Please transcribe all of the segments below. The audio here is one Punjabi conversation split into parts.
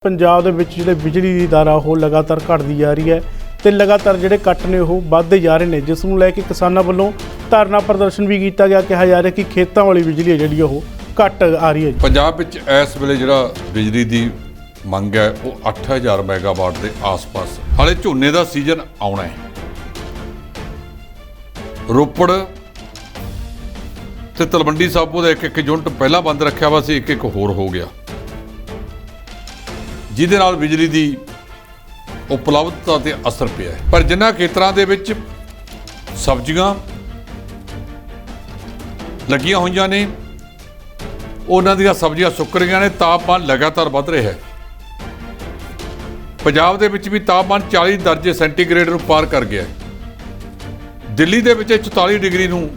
ਪੰਜਾਬ ਦੇ ਵਿੱਚ ਜਿਹੜੇ ਬਿਜਲੀ ਦੀ ਦਰ ਆ ਉਹ ਲਗਾਤਾਰ ਘਟਦੀ ਜਾ ਰਹੀ ਹੈ ਤੇ ਲਗਾਤਾਰ ਜਿਹੜੇ ਕੱਟ ਨੇ ਉਹ ਵੱਧਦੇ ਜਾ ਰਹੇ ਨੇ, ਜਿਸ ਨੂੰ ਲੈ ਕੇ ਕਿਸਾਨਾਂ ਵੱਲੋਂ ਧਰਨਾ ਪ੍ਰਦਰਸ਼ਨ ਵੀ ਕੀਤਾ ਗਿਆ। ਕਿਹਾ ਜਾ ਰਿਹਾ ਕਿ ਖੇਤਾਂ ਵਾਲੀ ਬਿਜਲੀ ਹੈ ਜਿਹੜੀ ਉਹ ਘੱਟ ਆ ਰਹੀ ਹੈ। ਪੰਜਾਬ ਵਿੱਚ ਇਸ ਵੇਲੇ ਜਿਹੜਾ ਬਿਜਲੀ ਦੀ ਮੰਗ ਹੈ ਉਹ 8000 ਮੈਗਾਵਾਟ ਦੇ ਆਸ-ਪਾਸ। ਹਾਲੇ ਝੋਨੇ ਦਾ ਸੀਜ਼ਨ ਆਉਣਾ ਹੈ। ਰੋਪੜ ਤੇ ਤਲਵੰਡੀ ਸਾਬੋ ਦਾ ਇੱਕ ਯੂਨਿਟ ਪਹਿਲਾਂ ਬੰਦ ਰੱਖਿਆ ਵਾ ਸੀ, ਇੱਕ ਹੋਰ ਹੋ ਗਿਆ, ਜਿਹਦੇ ਨਾਲ ਬਿਜਲੀ ਦੀ ਉਪਲਬਧਤਾ ਤੇ ਅਸਰ ਪਿਆ ਹੈ। ਪਰ ਜਿਨ੍ਹਾਂ ਖੇਤਰਾਂ ਦੇ ਵਿੱਚ ਸਬਜ਼ੀਆਂ ਲੱਗੀਆਂ ਹੋਈਆਂ ਨੇ ਉਹਨਾਂ ਦੀਆਂ ਸਬਜ਼ੀਆਂ ਸੁੱਕ ਰਹੀਆਂ ਨੇ। ਤਾਪਮਾਨ ਲਗਾਤਾਰ ਵੱਧ ਰਿਹਾ ਹੈ। ਪੰਜਾਬ ਦੇ ਵਿੱਚ ਵੀ ਤਾਪਮਾਨ 40 ਦਰਜੇ ਸੈਂਟੀਗ੍ਰੇਡ ਨੂੰ ਪਾਰ ਕਰ ਗਿਆ ਹੈ। ਦਿੱਲੀ ਦੇ ਵਿੱਚ 44 ਡਿਗਰੀ ਨੂੰ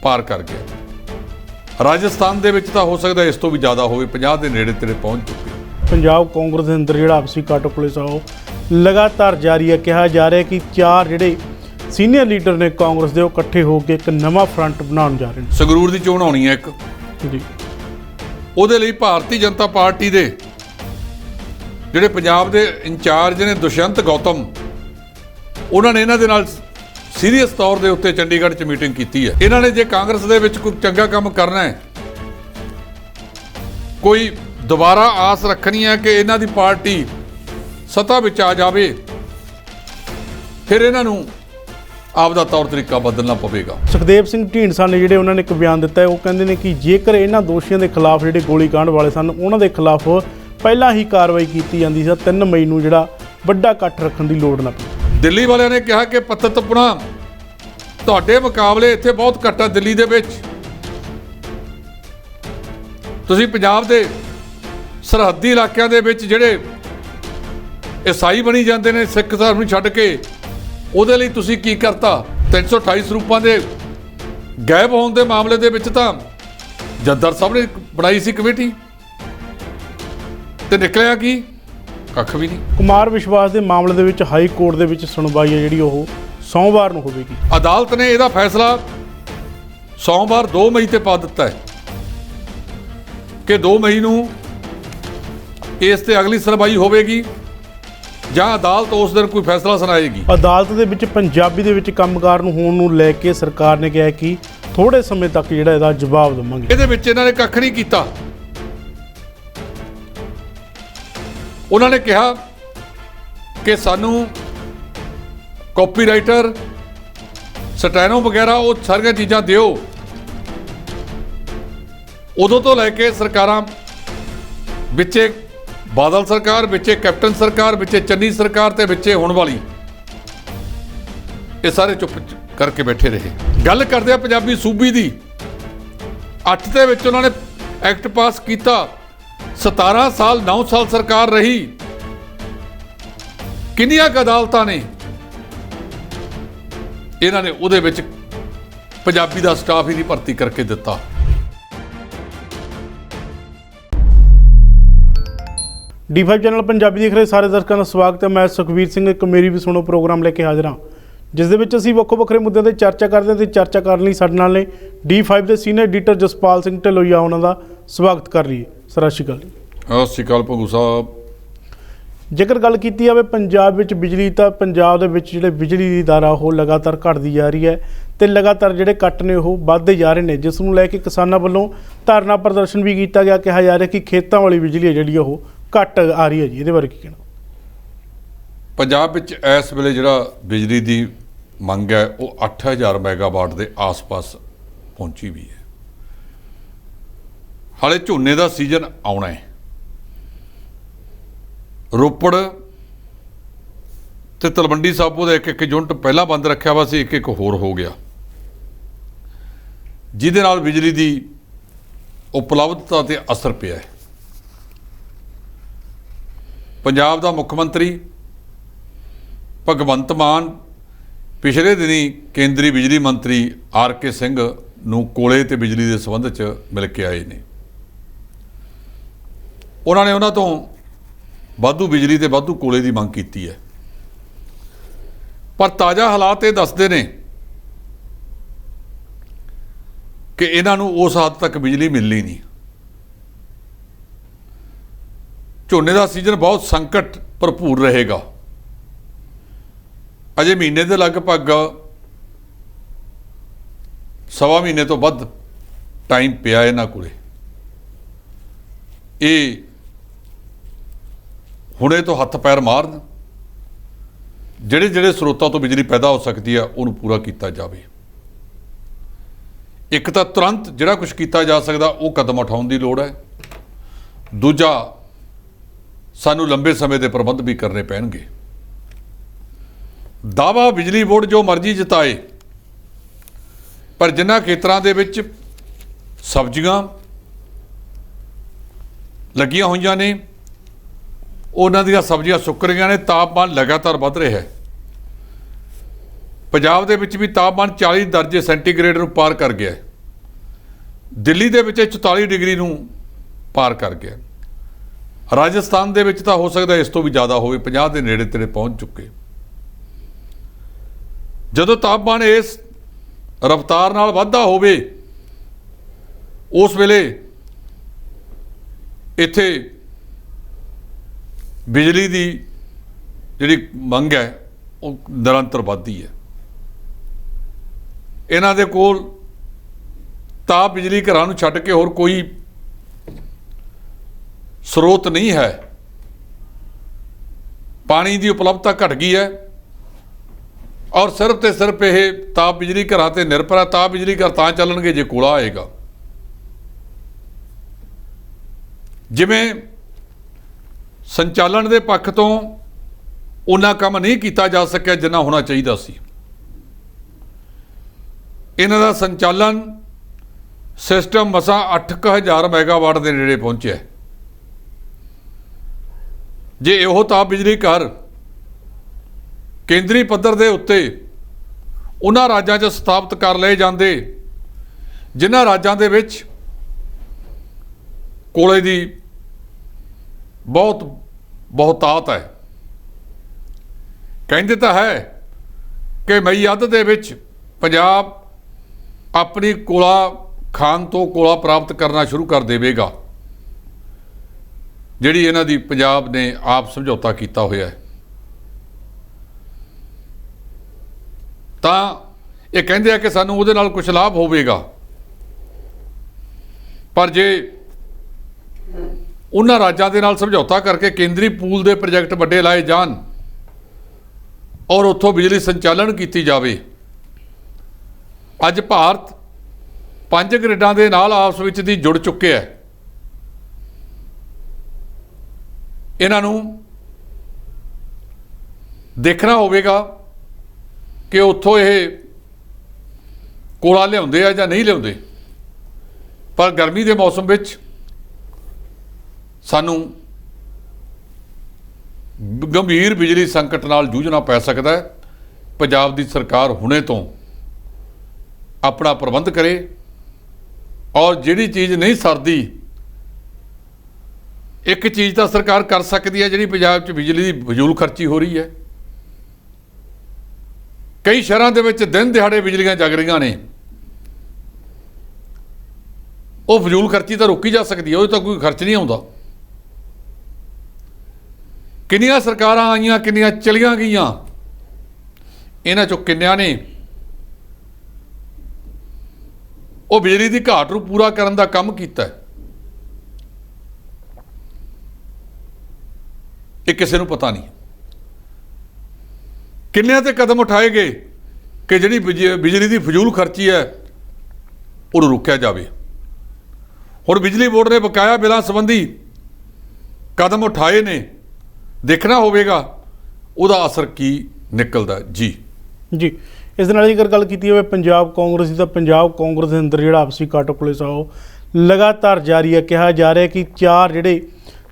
ਪਾਰ ਕਰ ਗਿਆ। ਰਾਜਸਥਾਨ ਦੇ ਵਿੱਚ ਤਾਂ ਹੋ ਸਕਦਾ ਇਸ ਤੋਂ ਵੀ ਜ਼ਿਆਦਾ ਹੋਵੇ, 50 ਦੇ ਨੇੜੇ ਤੇੜੇ ਪਹੁੰਚ ਚੁੱਕੇ। ਪੰਜਾਬ ਕਾਂਗਰਸ ਦੇ ਅੰਦਰ ਜਿਹੜਾ ਆਪਸੀ ਕੱਟ ਪੁਲਿਸ ਆ ਉਹ ਲਗਾਤਾਰ ਜਾਰੀ ਹੈ। ਕਿਹਾ ਜਾ ਰਿਹਾ ਕਿ ਚਾਰ ਜਿਹੜੇ ਸੀਨੀਅਰ ਲੀਡਰ ਨੇ ਕਾਂਗਰਸ ਦੇ ਉਹ ਇਕੱਠੇ ਹੋ ਕੇ ਇੱਕ ਨਵਾਂ ਫਰੰਟ ਬਣਾਉਣ ਜਾ ਰਹੇ ਨੇ। ਸੰਗਰੂਰ ਦੀ ਚੋਣ ਆਉਣੀ ਹੈ ਇੱਕ ਜੀ, ਉਹਦੇ ਲਈ ਭਾਰਤੀ ਜਨਤਾ ਪਾਰਟੀ ਦੇ ਜਿਹੜੇ ਪੰਜਾਬ ਦੇ ਇੰਚਾਰਜ ਨੇ ਦੁਸ਼ਯੰਤ ਗੌਤਮ, ਉਹਨਾਂ ਨੇ ਇਹਨਾਂ ਦੇ ਨਾਲ ਸੀਰੀਅਸ ਤੌਰ ਦੇ ਉੱਤੇ ਚੰਡੀਗੜ੍ਹ 'ਚ ਮੀਟਿੰਗ ਕੀਤੀ ਹੈ। ਇਹਨਾਂ ਨੇ ਜੇ ਕਾਂਗਰਸ ਦੇ ਵਿੱਚ ਕੋਈ ਚੰਗਾ ਕੰਮ ਕਰਨਾ ਹੈ, ਕੋਈ ਦੁਬਾਰਾ ਆਸ ਰੱਖਣੀ ਹੈ ਕਿ ਇਹਨਾਂ ਦੀ ਪਾਰਟੀ ਸੱਤਾ ਵਿੱਚ ਆ ਜਾਵੇ, ਫਿਰ ਇਹਨਾਂ ਨੂੰ ਆਪਦਾ ਤੌਰ ਤਰੀਕਾ ਬਦਲਣਾ ਪਵੇਗਾ। ਸੁਖਦੇਵ ਸਿੰਘ ਢੀਂਡਸਾ ਨੇ ਜਿਹੜੇ ਉਹਨਾਂ ਨੇ ਇੱਕ ਬਿਆਨ ਦਿੱਤਾ ਹੈ, ਉਹ ਕਹਿੰਦੇ ਨੇ ਕਿ ਜੇਕਰ ਇਹਨਾਂ ਦੋਸ਼ੀਆਂ ਦੇ ਖਿਲਾਫ ਜਿਹੜੇ ਗੋਲੀकांड ਵਾਲੇ ਸਨ ਉਹਨਾਂ ਦੇ ਖਿਲਾਫ ਪਹਿਲਾਂ ਹੀ ਕਾਰਵਾਈ ਕੀਤੀ ਜਾਂਦੀ ਸੀ, 3 ਮਈ ਨੂੰ ਜਿਹੜਾ ਵੱਡਾ ਇਕੱਠ ਰੱਖਣ ਦੀ ਲੋੜ ਨਾ ਪਈ। ਦਿੱਲੀ ਵਾਲਿਆਂ ਨੇ ਕਿਹਾ ਕਿ ਪੱਤਤਪੁਣਾ ਤੁਹਾਡੇ ਮੁਕਾਬਲੇ ਇੱਥੇ ਬਹੁਤ ਘੱਟ ਆ। ਦਿੱਲੀ ਦੇ ਵਿੱਚ ਤੁਸੀਂ ਪੰਜਾਬ ਦੇ ਸਰਹੱਦੀ ਇਲਾਕਿਆਂ ਦੇ ਵਿੱਚ ਜਿਹੜੇ ਈਸਾਈ ਬਣੀ ਜਾਂਦੇ ਨੇ ਸਿੱਖ ਧਰਮ ਨੂੰ ਛੱਡ ਕੇ, ਉਹਦੇ ਲਈ ਤੁਸੀਂ ਕੀ ਕਰਤਾ? 328 ਸਰੂਪਾਂ ਦੇ ਗਾਇਬ ਹੋਣ ਦੇ ਮਾਮਲੇ ਦੇ ਵਿੱਚ ਤਾਂ ਜੱਦਰ ਸਾਹਿਬ ਨੇ ਬਣਾਈ ਸੀ ਕਮੇਟੀ, ਤੇ ਨਿਕਲਿਆ ਕੀ? ਕੱਖ ਵੀ ਨਹੀਂ। ਕੁਮਾਰ ਵਿਸ਼ਵਾਸ ਦੇ ਮਾਮਲੇ ਦੇ ਵਿੱਚ ਹਾਈ ਕੋਰਟ ਦੇ ਵਿੱਚ ਸੁਣਵਾਈ ਹੈ ਜਿਹੜੀ ਉਹ ਸੋਮਵਾਰ ਨੂੰ ਹੋਵੇਗੀ। ਅਦਾਲਤ ਨੇ ਇਹਦਾ ਫੈਸਲਾ ਸੋਮਵਾਰ 2 ਮਈ ਤੇ ਪਾ ਦਿੱਤਾ ਹੈ ਕਿ 2 ਮਈ ਨੂੰ ਇਸ ਤੇ ਅਗਲੀ ਸੁਣਵਾਈ ਹੋਵੇਗੀ ਜਾਂ ਅਦਾਲਤ ਉਸ ਦਿਨ ਕੋਈ ਫੈਸਲਾ ਸੁਣਾਏਗੀ। ਅਦਾਲਤ ਦੇ ਵਿੱਚ ਪੰਜਾਬੀ ਦੇ ਵਿੱਚ ਕੰਮਕਾਰ ਨੂੰ ਹੋਣ ਨੂੰ ਲੈ ਕੇ ਸਰਕਾਰ ਨੇ ਕਿਹਾ ਕਿ ਥੋੜੇ ਸਮੇਂ ਤੱਕ ਜਿਹੜਾ ਇਹਦਾ ਜਵਾਬ ਦੇਵਾਂਗੇ। ਇਹਦੇ ਵਿੱਚ ਇਹਨਾਂ ਨੇ ਕੱਖ ਨਹੀਂ ਕੀਤਾ। ਉਹਨਾਂ ਨੇ ਕਿਹਾ ਕਿ ਸਾਨੂੰ ਕਾਪੀਰਾਈਟਰ, ਸਟੈਨੋ ਵਗੈਰਾ ਉਹ ਸਾਰੀਆਂ ਚੀਜ਼ਾਂ ਦਿਓ। ਉਦੋਂ ਤੋਂ ਲੈ ਕੇ ਸਰਕਾਰਾਂ ਵਿੱਚੇ ਬਾਦਲ ਸਰਕਾਰ, ਵਿੱਚੇ ਕੈਪਟਨ ਸਰਕਾਰ, ਵਿੱਚੇ ਚੰਨੀ ਸਰਕਾਰ ਤੇ ਵਿੱਚੇ ਹੋਣ ਵਾਲੀ, ਇਹ ਸਾਰੇ ਚੁੱਪ ਕਰਕੇ ਬੈਠੇ ਰਹੇ। ਗੱਲ ਕਰਦੇ ਆ ਪੰਜਾਬੀ ਸੂਬੀ ਦੀ। 8 ਦੇ ਵਿੱਚ ਉਹਨਾਂ ਨੇ ਐਕਟ ਪਾਸ ਕੀਤਾ। 17 ਸਾਲ 9 ਸਾਲ ਸਰਕਾਰ ਰਹੀ। ਕਿੰਨੀਆਂ ਕੁ ਅਦਾਲਤਾਂ ਨੇ ਇਹਨਾਂ ਨੇ ਉਹਦੇ ਵਿੱਚ ਪੰਜਾਬੀ ਦਾ ਸਟਾਫ ਹੀ ਨਹੀਂ ਭਰਤੀ ਕਰਕੇ ਦਿੱਤਾ। D5 ਚੈਨਲ ਪੰਜਾਬੀ ਦੇਖ ਰਹੇ ਸਾਰੇ ਦਰਸ਼ਕਾਂ ਦਾ ਸਵਾਗਤ ਹੈ। ਮੈਂ ਸੁਖਵੀਰ ਸਿੰਘ ਇੱਕ ਮੇਰੀ ਵੀ ਸੁਣੋ ਪ੍ਰੋਗਰਾਮ ਲੈ ਕੇ ਹਾਜ਼ਰ ਹਾਂ, ਜਿਸ ਦੇ ਵਿੱਚ ਅਸੀਂ ਵੱਖੋ ਵੱਖਰੇ ਮੁੱਦਿਆਂ ਤੇ ਚਰਚਾ ਕਰਦੇ ਹਾਂ। ਤੇ ਚਰਚਾ ਕਰਨ ਲਈ ਸਾਡੇ ਨਾਲ ਨੇ D5 ਦੇ ਸੀਨੀਅਰ ਐਡੀਟਰ ਜਸਪਾਲ ਸਿੰਘ ਢਿੱਲੋਂ, ਉਹਨਾਂ ਦਾ ਸਵਾਗਤ ਕਰ ਲਈਏ। ਸਤਿ ਸ਼੍ਰੀ ਅਕਾਲ। ਸਤਿ ਸ਼੍ਰੀ ਅਕਾਲ ਭੰਗੂ ਸਾਹਿਬ। ਜੇਕਰ ਗੱਲ ਕੀਤੀ ਜਾਵੇ ਪੰਜਾਬ ਵਿੱਚ ਬਿਜਲੀ, ਤਾਂ ਪੰਜਾਬ ਦੇ ਵਿੱਚ ਜਿਹੜੇ ਬਿਜਲੀ ਦੀ ਦਰ ਆ ਉਹ ਲਗਾਤਾਰ ਘਟਦੀ ਜਾ ਰਹੀ ਹੈ ਤੇ ਲਗਾਤਾਰ ਜਿਹੜੇ ਕੱਟ ਨੇ ਉਹ ਵੱਧਦੇ ਜਾ ਰਹੇ ਨੇ, ਜਿਸ ਨੂੰ ਲੈ ਕੇ ਕਿਸਾਨਾਂ ਵੱਲੋਂ ਧਰਨਾ ਪ੍ਰਦਰਸ਼ਨ ਵੀ ਕੀਤਾ ਗਿਆ। ਕਿਹਾ ਜਾ ਰਿਹਾ ਕਿ ਖੇਤਾਂ ਵਾਲੀ ਬਿਜਲੀ ਹੈ ਜਿਹੜੀ ਉਹ ਘੱਟ ਆ ਰਹੀ ਹੈ ਜੀ, ਇਹਦੇ ਬਾਰੇ ਕੀ ਕਹਿਣਾ? ਪੰਜਾਬ ਵਿੱਚ ਇਸ ਵੇਲੇ ਜਿਹੜਾ ਬਿਜਲੀ ਦੀ ਮੰਗ ਹੈ ਉਹ 8000 ਮੈਗਾਵਾਟ ਦੇ ਆਸ-ਪਾਸ ਪਹੁੰਚੀ ਵੀ ਹੈ। ਹਾਲੇ ਝੋਨੇ ਦਾ ਸੀਜ਼ਨ ਆਉਣਾ ਹੈ। ਰੋਪੜ ਤੇ ਤਲਵੰਡੀ ਸਾਬੋ ਦਾ ਇੱਕ ਯੂਨਿਟ ਪਹਿਲਾਂ ਬੰਦ ਰੱਖਿਆ ਵਾ ਸੀ, ਇੱਕ ਹੋਰ ਹੋ ਗਿਆ, ਜਿਹਦੇ ਨਾਲ ਬਿਜਲੀ ਦੀ ਉਪਲਬਧਤਾ ਤੇ ਅਸਰ ਪਿਆ ਹੈ। ਪੰਜਾਬ ਦਾ ਮੁੱਖ ਮੰਤਰੀ ਭਗਵੰਤ ਮਾਨ ਪਿਛਲੇ ਦਿਨੀ ਕੇਂਦਰੀ ਬਿਜਲੀ ਮੰਤਰੀ RK ਸਿੰਘ ਨੂੰ ਕੋਲੇ ਤੇ ਬਿਜਲੀ ਦੇ ਸੰਬੰਧ 'ਚ ਮਿਲ ਕੇ ਆਏ ਨੇ। ਉਹਨਾਂ ਨੇ ਉਹਨਾਂ ਤੋਂ ਵਾਧੂ ਬਿਜਲੀ ਤੇ ਵਾਧੂ ਕੋਲੇ ਦੀ ਮੰਗ ਕੀਤੀ ਹੈ। ਪਰ ਤਾਜ਼ਾ ਹਾਲਾਤ ਇਹ ਦੱਸਦੇ ਨੇ ਕਿ ਇਹਨਾਂ ਨੂੰ ਉਸ ਹੱਦ ਤੱਕ ਬਿਜਲੀ ਮਿਲਣੀ ਨਹੀਂ। ਝੋਨੇ ਦਾ ਸੀਜ਼ਨ ਬਹੁਤ ਸੰਕਟ ਭਰਪੂਰ ਰਹੇਗਾ। ਅਜੇ ਮਹੀਨੇ ਦੇ ਲਗਭਗ ਸਵਾ ਮਹੀਨੇ ਤੋਂ ਵੱਧ ਟਾਈਮ ਪਿਆ ਇਹਨਾਂ ਕੋਲੇ। ਇਹ ਹੁਣੇ ਤੋਂ ਹੱਥ ਪੈਰ ਮਾਰਨ, ਜਿਹੜੇ ਸਰੋਤਾਂ ਤੋਂ ਬਿਜਲੀ ਪੈਦਾ ਹੋ ਸਕਦੀ ਆ ਉਹਨੂੰ ਪੂਰਾ ਕੀਤਾ ਜਾਵੇ। ਇੱਕ ਤਾਂ ਤੁਰੰਤ ਜਿਹੜਾ ਕੁਝ ਕੀਤਾ ਜਾ ਸਕਦਾ ਉਹ ਕਦਮ ਉਠਾਉਣ ਦੀ ਲੋੜ ਹੈ। ਦੂਜਾ, ਸਾਨੂੰ ਲੰਬੇ ਸਮੇਂ ਦੇ ਪ੍ਰਬੰਧ ਵੀ ਕਰਨੇ ਪੈਣਗੇ। ਦਾਅਵਾ ਬਿਜਲੀ ਬੋਰਡ ਜੋ ਮਰਜ਼ੀ ਜਿਤਾਏ, ਪਰ ਜਿਨ੍ਹਾਂ ਖੇਤਰਾਂ ਦੇ ਵਿੱਚ ਸਬਜ਼ੀਆਂ ਲੱਗੀਆਂ ਹੋਈਆਂ ਨੇ ਉਹਨਾਂ ਦੀਆਂ ਸਬਜ਼ੀਆਂ ਸੁੱਕ ਰਹੀਆਂ ਨੇ। ਤਾਪਮਾਨ ਲਗਾਤਾਰ ਵੱਧ ਰਿਹਾ ਹੈ। ਪੰਜਾਬ ਦੇ ਵਿੱਚ ਵੀ ਤਾਪਮਾਨ 40 ਦਰਜੇ ਸੈਂਟੀਗ੍ਰੇਡ ਨੂੰ ਪਾਰ ਕਰ ਗਿਆ ਹੈ। ਦਿੱਲੀ ਦੇ ਵਿੱਚ 44 ਡਿਗਰੀ ਨੂੰ ਪਾਰ ਕਰ ਗਿਆ। ਰਾਜਸਥਾਨ ਦੇ ਵਿੱਚ ਤਾਂ ਹੋ ਸਕਦਾ ਇਸ ਤੋਂ ਵੀ ਜ਼ਿਆਦਾ ਹੋਵੇ, 50 ਦੇ ਨੇੜੇ ਤੇੜੇ ਪਹੁੰਚ ਚੁੱਕੇ। ਜਦੋਂ ਤਾਪਮਾਨ ਇਸ ਰਫ਼ਤਾਰ ਨਾਲ ਵੱਧਦਾ ਹੋਵੇ ਉਸ ਵੇਲੇ ਇੱਥੇ ਬਿਜਲੀ ਦੀ ਜਿਹੜੀ ਮੰਗ ਹੈ ਉਹ ਨਿਰੰਤਰ ਵੱਧਦੀ ਹੈ। ਇਹਨਾਂ ਦੇ ਕੋਲ ਤਾਪ ਬਿਜਲੀ ਘਰਾਂ ਨੂੰ ਛੱਡ ਕੇ ਹੋਰ ਕੋਈ ਸਰੋਤ ਨਹੀਂ ਹੈ। ਪਾਣੀ ਦੀ ਉਪਲਬਧਤਾ ਘਟ ਗਈ ਹੈ ਔਰ ਸਿਰਫ ਤੇ ਸਿਰਫ ਇਹ ਤਾਪ ਬਿਜਲੀ ਘਰਾਂ ਤੇ ਨਿਰਭਰ ਹੈ। ਤਾਪ ਬਿਜਲੀ ਘਰ ਤਾਂ ਚੱਲਣਗੇ ਜੇ ਕੋਲਾ ਆਏਗਾ। ਜਿਵੇਂ ਸੰਚਾਲਨ ਦੇ ਪੱਖ ਤੋਂ ਉਹਨਾਂ ਕੰਮ ਨਹੀਂ ਕੀਤਾ ਜਾ ਸਕਿਆ ਜਿੰਨਾ ਹੋਣਾ ਚਾਹੀਦਾ ਸੀ। ਇਹਨਾਂ ਦਾ ਸੰਚਾਲਨ ਸਿਸਟਮ ਮਸਾਂ 8000 ਮੈਗਾਵਾਟ ਦੇ ਨੇੜੇ ਪਹੁੰਚਿਆ। ਜੇ ਇਹੋ ਤਾਪ ਬਿਜਲੀ ਘਰ ਕੇਂਦਰੀ ਪੱਧਰ ਦੇ ਉੱਤੇ ਉਹਨਾਂ ਰਾਜਾਂ 'ਚ ਸਥਾਪਿਤ ਕਰ ਲਏ ਜਾਂਦੇ ਜਿਨ੍ਹਾਂ ਰਾਜਾਂ ਦੇ ਵਿੱਚ ਕੋਲੇ ਦੀ ਬਹੁਤਾਤ ਹੈ। ਕਹਿੰਦੇ ਤਾਂ ਹੈ ਕਿ ਮਈ ਅੱਧ ਦੇ ਵਿੱਚ ਪੰਜਾਬ ਆਪਣੀ ਕੋਲਾ ਖਾਨ ਤੋਂ ਕੋਲਾ ਪ੍ਰਾਪਤ ਕਰਨਾ ਸ਼ੁਰੂ ਕਰ ਦੇਵੇਗਾ, ਜਿਹੜੀ ਇਹਨਾਂ ਦੀ ਪੰਜਾਬ ਨੇ ਆਪ ਸਮਝੌਤਾ ਕੀਤਾ ਹੋਇਆ ਹੈ। ਤਾਂ ਇਹ ਕਹਿੰਦੇ ਆ ਕਿ ਸਾਨੂੰ ਉਹਦੇ ਨਾਲ ਕੁਝ ਲਾਭ ਹੋਵੇਗਾ, ਪਰ ਜੇ ਉਹਨਾਂ ਰਾਜਾਂ ਦੇ ਨਾਲ ਸਮਝੌਤਾ ਕਰਕੇ ਕੇਂਦਰੀ ਪੂਲ ਦੇ ਪ੍ਰੋਜੈਕਟ ਵੱਡੇ ਲਾਏ ਜਾਣ ਔਰ ਉੱਥੋਂ ਬਿਜਲੀ ਸੰਚਾਲਨ ਕੀਤੀ ਜਾਵੇ। ਅੱਜ ਭਾਰਤ 5 ਗ੍ਰਿਡਾਂ ਦੇ ਨਾਲ ਆਪਸ ਵਿੱਚ ਦੀ ਜੁੜ ਚੁੱਕਿਆ ਹੈ। ਇਹਨਾਂ ਨੂੰ ਦੇਖਣਾ ਹੋਵੇਗਾ ਕਿ ਉੱਥੋਂ ਇਹ ਕੋਲਾ ਲਿਆਉਂਦੇ ਆ ਜਾਂ ਨਹੀਂ ਲਿਆਉਂਦੇ। ਪਰ ਗਰਮੀ ਦੇ ਮੌਸਮ ਵਿੱਚ ਸਾਨੂੰ ਗੰਭੀਰ ਬਿਜਲੀ ਸੰਕਟ ਨਾਲ ਜੂਝਣਾ ਪੈ ਸਕਦਾ ਹੈ। ਪੰਜਾਬ ਦੀ ਸਰਕਾਰ ਹੁਣੇ ਤੋਂ ਆਪਣਾ ਪ੍ਰਬੰਧ ਕਰੇ ਔਰ ਜਿਹੜੀ ਚੀਜ਼ ਨਹੀਂ ਸਰਦੀ, ਇੱਕ ਚੀਜ਼ ਤਾਂ ਸਰਕਾਰ ਕਰ ਸਕਦੀ ਹੈ ਜਿਹੜੀ ਪੰਜਾਬ 'ਚ ਬਿਜਲੀ ਦੀ ਫਜ਼ੂਲ ਖਰਚੀ ਹੋ ਰਹੀ ਹੈ। ਕਈ ਸ਼ਹਿਰਾਂ ਦੇ ਵਿੱਚ ਦਿਨ ਦਿਹਾੜੇ ਬਿਜਲੀਆਂ ਜਗ ਰਹੀਆਂ ਨੇ, ਉਹ ਫਜ਼ੂਲ ਖਰਚੀ ਤਾਂ ਰੋਕੀ ਜਾ ਸਕਦੀ ਹੈ, ਉਹ ਤਾਂ ਕੋਈ ਖਰਚ ਨਹੀਂ ਆਉਂਦਾ। ਕਿੰਨੀਆਂ ਸਰਕਾਰਾਂ ਆਈਆਂ, ਕਿੰਨੀਆਂ ਚਲੀਆਂ ਗਈਆਂ, ਇਹਨਾਂ 'ਚੋਂ ਕਿੰਨਿਆਂ ਨੇ ਉਹ ਬਿਜਲੀ ਦੀ ਘਾਟ ਨੂੰ ਪੂਰਾ ਕਰਨ ਦਾ ਕੰਮ ਕੀਤਾ। ਇਹ ਕਿਸੇ ਨੂੰ ਪਤਾ ਨਹੀਂ। ਕਿੰਨਿਆਂ ਤੇ ਕਦਮ ਉਠਾਏ ਗਏ ਕਿ ਜਿਹੜੀ ਬਿਜਲੀ ਦੀ ਫਜ਼ੂਲ ਖਰਚੀ ਹੈ ਉਹਨੂੰ ਰੋਕਿਆ ਜਾਵੇ। ਹੁਣ ਬਿਜਲੀ ਬੋਰਡ ਨੇ ਬਕਾਇਆ ਬਿੱਲਾਂ ਸੰਬੰਧੀ ਕਦਮ ਉਠਾਏ ਨੇ, ਦੇਖਣਾ ਹੋਵੇਗਾ ਉਹਦਾ ਅਸਰ ਕੀ ਨਿਕਲਦਾ। ਜੀ ਇਸ ਦੇ ਨਾਲ ਜੇਕਰ ਗੱਲ ਕੀਤੀ ਜਾਵੇ ਪੰਜਾਬ ਕਾਂਗਰਸ ਦੀ, ਤਾਂ ਪੰਜਾਬ ਕਾਂਗਰਸ ਦੇ ਅੰਦਰ ਜਿਹੜਾ ਆਪਸੀ ਕੱਟ ਪੁਲਿਸ ਆ ਉਹ ਲਗਾਤਾਰ ਜਾਰੀ ਹੈ। ਕਿਹਾ ਜਾ ਰਿਹਾ ਕਿ 4 ਜਿਹੜੇ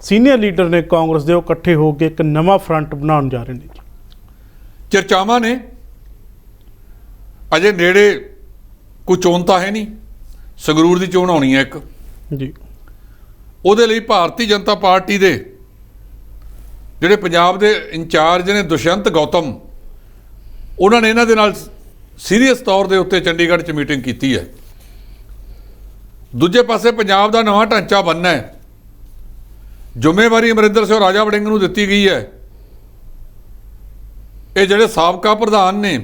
ਸੀਨੀਅਰ ਲੀਡਰ ਨੇ ਕਾਂਗਰਸ ਦੇ ਉਹ ਇਕੱਠੇ ਹੋ ਕੇ ਇੱਕ ਨਵਾਂ ਫਰੰਟ ਬਣਾਉਣ ਜਾ ਰਹੇ ਨੇ। ਚਰਚਾਵਾਂ ਨੇ, ਅਜੇ ਨੇੜੇ ਕੋਈ ਚੋਣ ਤਾਂ ਹੈ ਨਹੀਂ। ਸੰਗਰੂਰ ਦੀ ਚੋਣ ਆਉਣੀ ਹੈ ਇੱਕ ਜੀ। ਉਹਦੇ ਲਈ ਭਾਰਤੀ ਜਨਤਾ ਪਾਰਟੀ ਦੇ ਜਿਹੜੇ ਪੰਜਾਬ ਦੇ ਇੰਚਾਰਜ ਨੇ ਦੁਸ਼ਯੰਤ ਗੌਤਮ, ਉਹਨਾਂ ਨੇ ਇਹਨਾਂ ਦੇ ਨਾਲ ਸੀਰੀਅਸ ਤੌਰ ਦੇ ਉੱਤੇ ਚੰਡੀਗੜ੍ਹ 'ਚ ਮੀਟਿੰਗ ਕੀਤੀ ਹੈ। ਦੂਜੇ ਪਾਸੇ ਪੰਜਾਬ ਦਾ ਨਵਾਂ ਢਾਂਚਾ ਬਣਨਾ ਹੈ, ਜ਼ਿੰਮੇਵਾਰੀ ਅਮਰਿੰਦਰ ਸਿੰਘ ਰਾਜਾ ਵੜਿੰਗ ਨੂੰ ਦਿੱਤੀ ਗਈ ਹੈ। ਇਹ ਜਿਹੜੇ ਸਾਬਕਾ ਪ੍ਰਧਾਨ ਨੇ,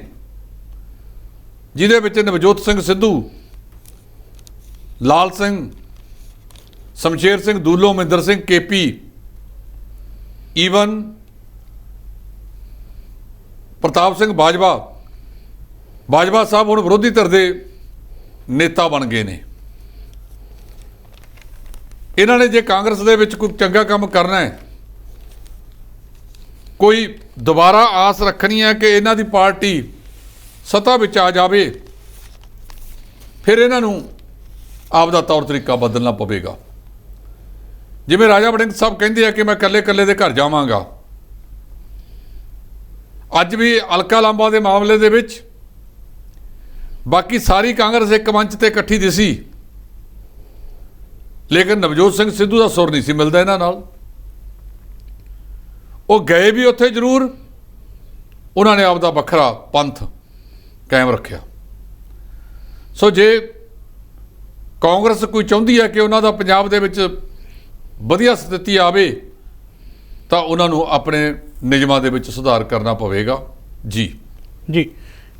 ਜਿਹਦੇ ਵਿੱਚ ਨਵਜੋਤ ਸਿੰਘ ਸਿੱਧੂ, ਲਾਲ ਸਿੰਘ, ਸ਼ਮਸ਼ੇਰ ਸਿੰਘ ਦੂਲੋ, ਮਹਿੰਦਰ ਸਿੰਘ ਕੇਪੀ, ਈਵਨ ਪ੍ਰਤਾਪ ਸਿੰਘ ਬਾਜਵਾ ਸਾਹਿਬ ਹੁਣ ਵਿਰੋਧੀ ਧਿਰ ਦੇ ਨੇਤਾ ਬਣ ਗਏ ਨੇ। ਇਹਨਾਂ ਨੇ ਜੇ ਕਾਂਗਰਸ ਦੇ ਵਿੱਚ ਕੋਈ ਚੰਗਾ ਕੰਮ ਕਰਨਾ ਹੈ, ਕੋਈ ਦੁਬਾਰਾ ਆਸ ਰੱਖਣੀ ਹੈ ਕਿ ਇਹਨਾਂ ਦੀ ਪਾਰਟੀ ਸੱਤਾ ਵਿੱਚ ਆ ਜਾਵੇ, ਫਿਰ ਇਹਨਾਂ ਨੂੰ ਆਪਦਾ ਤੌਰ ਤਰੀਕਾ ਬਦਲਣਾ ਪਵੇਗਾ। ਜਿਵੇਂ ਰਾਜਾ ਵੜਿੰਗ ਸਾਹਿਬ ਕਹਿੰਦੇ ਆ ਕਿ ਮੈਂ ਇਕੱਲੇ ਦੇ ਘਰ ਜਾਵਾਂਗਾ, ਅੱਜ ਵੀ ਹਲਕਾ ਲਾਂਬਾ ਦੇ ਮਾਮਲੇ ਦੇ ਵਿੱਚ ਬਾਕੀ ਸਾਰੀ ਕਾਂਗਰਸ ਇੱਕ ਮੰਚ ਤੇ ਇਕੱਠੀ ਦਿਸੀ, ਲੇਕਿਨ ਨਵਜੋਤ ਸਿੰਘ ਸਿੱਧੂ ਦਾ ਸੁਰ ਨਹੀਂ ਸੀ ਮਿਲਦਾ ਇਹਨਾਂ ਨਾਲ। ਉਹ ਗਏ ਵੀ ਉੱਥੇ ਜ਼ਰੂਰ, ਉਹਨਾਂ ਨੇ ਆਪਦਾ ਵੱਖਰਾ ਪੰਥ ਕਾਇਮ ਰੱਖਿਆ। ਸੋ ਜੇ ਕਾਂਗਰਸ ਕੋਈ ਚਾਹੁੰਦੀ ਹੈ ਕਿ ਉਹਨਾਂ ਦਾ ਪੰਜਾਬ ਦੇ ਵਿੱਚ ਵਧੀਆ ਸਥਿਤੀ ਆਵੇ, ਤਾਂ ਉਹਨਾਂ ਨੂੰ ਆਪਣੇ ਨਿਯਮਾਂ ਦੇ ਵਿੱਚ ਸੁਧਾਰ ਕਰਨਾ ਪਵੇਗਾ। ਜੀ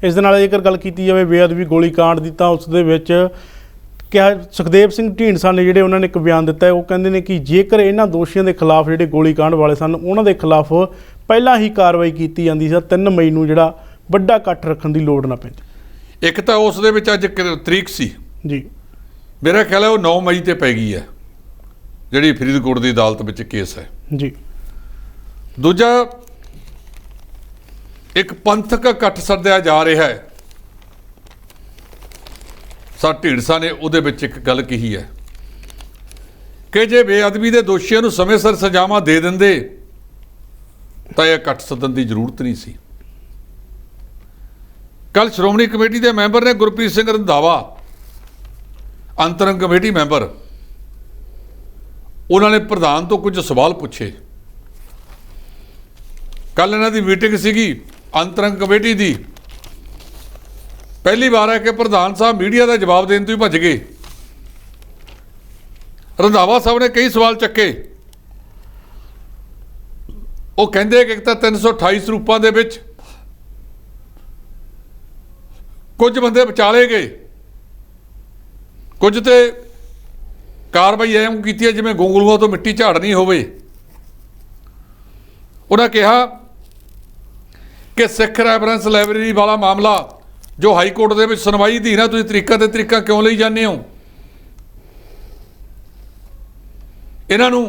ਇਸ ਦੇ ਨਾਲ ਜੇਕਰ ਗੱਲ ਕੀਤੀ ਜਾਵੇ ਬੇਅਦਬੀ ਗੋਲੀकांड ਦੀ, ਤਾਂ ਉਸ ਦੇ ਵਿੱਚ ਕਿਹਾ ਸੁਖਦੇਵ ਸਿੰਘ ਢੀਂਡਸਾ ਨੇ ਜਿਹੜੇ ਉਹਨਾਂ ਨੇ ਇੱਕ ਬਿਆਨ ਦਿੱਤਾ ਹੈ। ਉਹ ਕਹਿੰਦੇ ਨੇ ਕਿ ਜੇਕਰ ਇਹਨਾਂ ਦੋਸ਼ੀਆਂ ਦੇ ਖਿਲਾਫ ਜਿਹੜੇ ਗੋਲੀकांड ਵਾਲੇ ਸਨ, ਉਹਨਾਂ ਦੇ ਖਿਲਾਫ ਪਹਿਲਾਂ ਹੀ ਕਾਰਵਾਈ ਕੀਤੀ ਜਾਂਦੀ ਸੀ, 3 ਮਈ ਨੂੰ ਜਿਹੜਾ ਵੱਡਾ ਇਕੱਠ ਰੱਖਣ ਦੀ ਲੋੜ ਨਾ ਪੈਂਦੀ। ਇੱਕ ਤਾਂ ਉਸ ਦੇ ਵਿੱਚ ਅੱਜ ਤਰੀਕ ਸੀ ਜੀ, ਮੇਰਾ ਖਿਆਲ ਹੈ ਉਹ 9 ਮਈ ਤੇ ਪੈ ਗਈ ਹੈ, ਜਿਹੜੀ ਫਰੀਦਕੋਟ ਦੀ ਅਦਾਲਤ ਵਿੱਚ ਕੇਸ ਹੈ। ਜੀ, ਦੂਜਾ ਇੱਕ ਪੰਥਕ ਇਕੱਠ ਸੱਦਿਆ ਜਾ ਰਿਹਾ ਹੈ। ਸਰ ਢੀਂਡਸਾ ਨੇ ਉਹਦੇ ਵਿੱਚ ਇੱਕ ਗੱਲ ਕਹੀ ਹੈ ਕਿ ਜੇ ਬੇਅਦਬੀ ਦੇ ਦੋਸ਼ੀਆਂ ਨੂੰ ਸਮੇਂ ਸਿਰ ਸਜ਼ਾਵਾਂ ਦੇ ਦਿੰਦੇ ਤਾਂ ਇਹ ਇਕੱਠ ਸੱਦਣ ਦੀ ਜ਼ਰੂਰਤ ਨਹੀਂ ਸੀ। ਕੱਲ ਸ਼੍ਰੋਮਣੀ ਕਮੇਟੀ ਦੇ ਮੈਂਬਰ ਨੇ ਗੁਰਪ੍ਰੀਤ ਸਿੰਘ ਰੰਧਾਵਾ, ਅੰਤਰੰਗ ਕਮੇਟੀ ਮੈਂਬਰ, ਉਹਨਾਂ ਨੇ ਪ੍ਰਧਾਨ ਤੋਂ ਕੁਝ ਸਵਾਲ ਪੁੱਛੇ। ਕੱਲ ਇਹਨਾਂ ਦੀ ਮੀਟਿੰਗ ਸੀਗੀ ਅੰਤਰੰਗ ਕਮੇਟੀ ਦੀ। ਪਹਿਲੀ ਵਾਰ ਹੈ ਕਿ ਪ੍ਰਧਾਨ ਸਾਹਿਬ ਮੀਡੀਆ ਦਾ ਜਵਾਬ ਦੇਣ ਤੋਂ ਹੀ ਭੱਜ ਗਏ। ਰੰਧਾਵਾ ਸਾਹਿਬ ਨੇ ਕਈ ਸਵਾਲ ਚੱਕੇ। ਉਹ ਕਹਿੰਦੇ ਕਿ ਇੱਕ ਤਾਂ 328 ਸਰੂਪਾਂ ਦੇ ਵਿੱਚ ਕੁਝ ਬੰਦੇ ਵਿਚਾਲੇ ਗਏ, ਕੁਝ ਤੇ ਕਾਰਵਾਈ ਐਂ ਕੀਤੀ ਹੈ ਜਿਵੇਂ ਗੋਂਗਲੂਆਂ ਤੋਂ ਮਿੱਟੀ ਝਾੜਨੀ ਹੋਵੇ। ਉਹਨਾਂ ਕਿਹਾ ਕਿ ਸਿੱਖ ਰੈਫਰੈਂਸ ਲਾਇਬ੍ਰੇਰੀ ਵਾਲਾ ਮਾਮਲਾ ਜੋ ਹਾਈ ਕੋਰਟ ਦੇ ਵਿੱਚ ਸੁਣਵਾਈ ਅਧੀਨ ਹੈ, ਤੁਸੀਂ ਤਰੀਕਾ ਕਿਉਂ ਲਈ ਜਾਂਦੇ ਹੋ? ਇਹਨਾਂ ਨੂੰ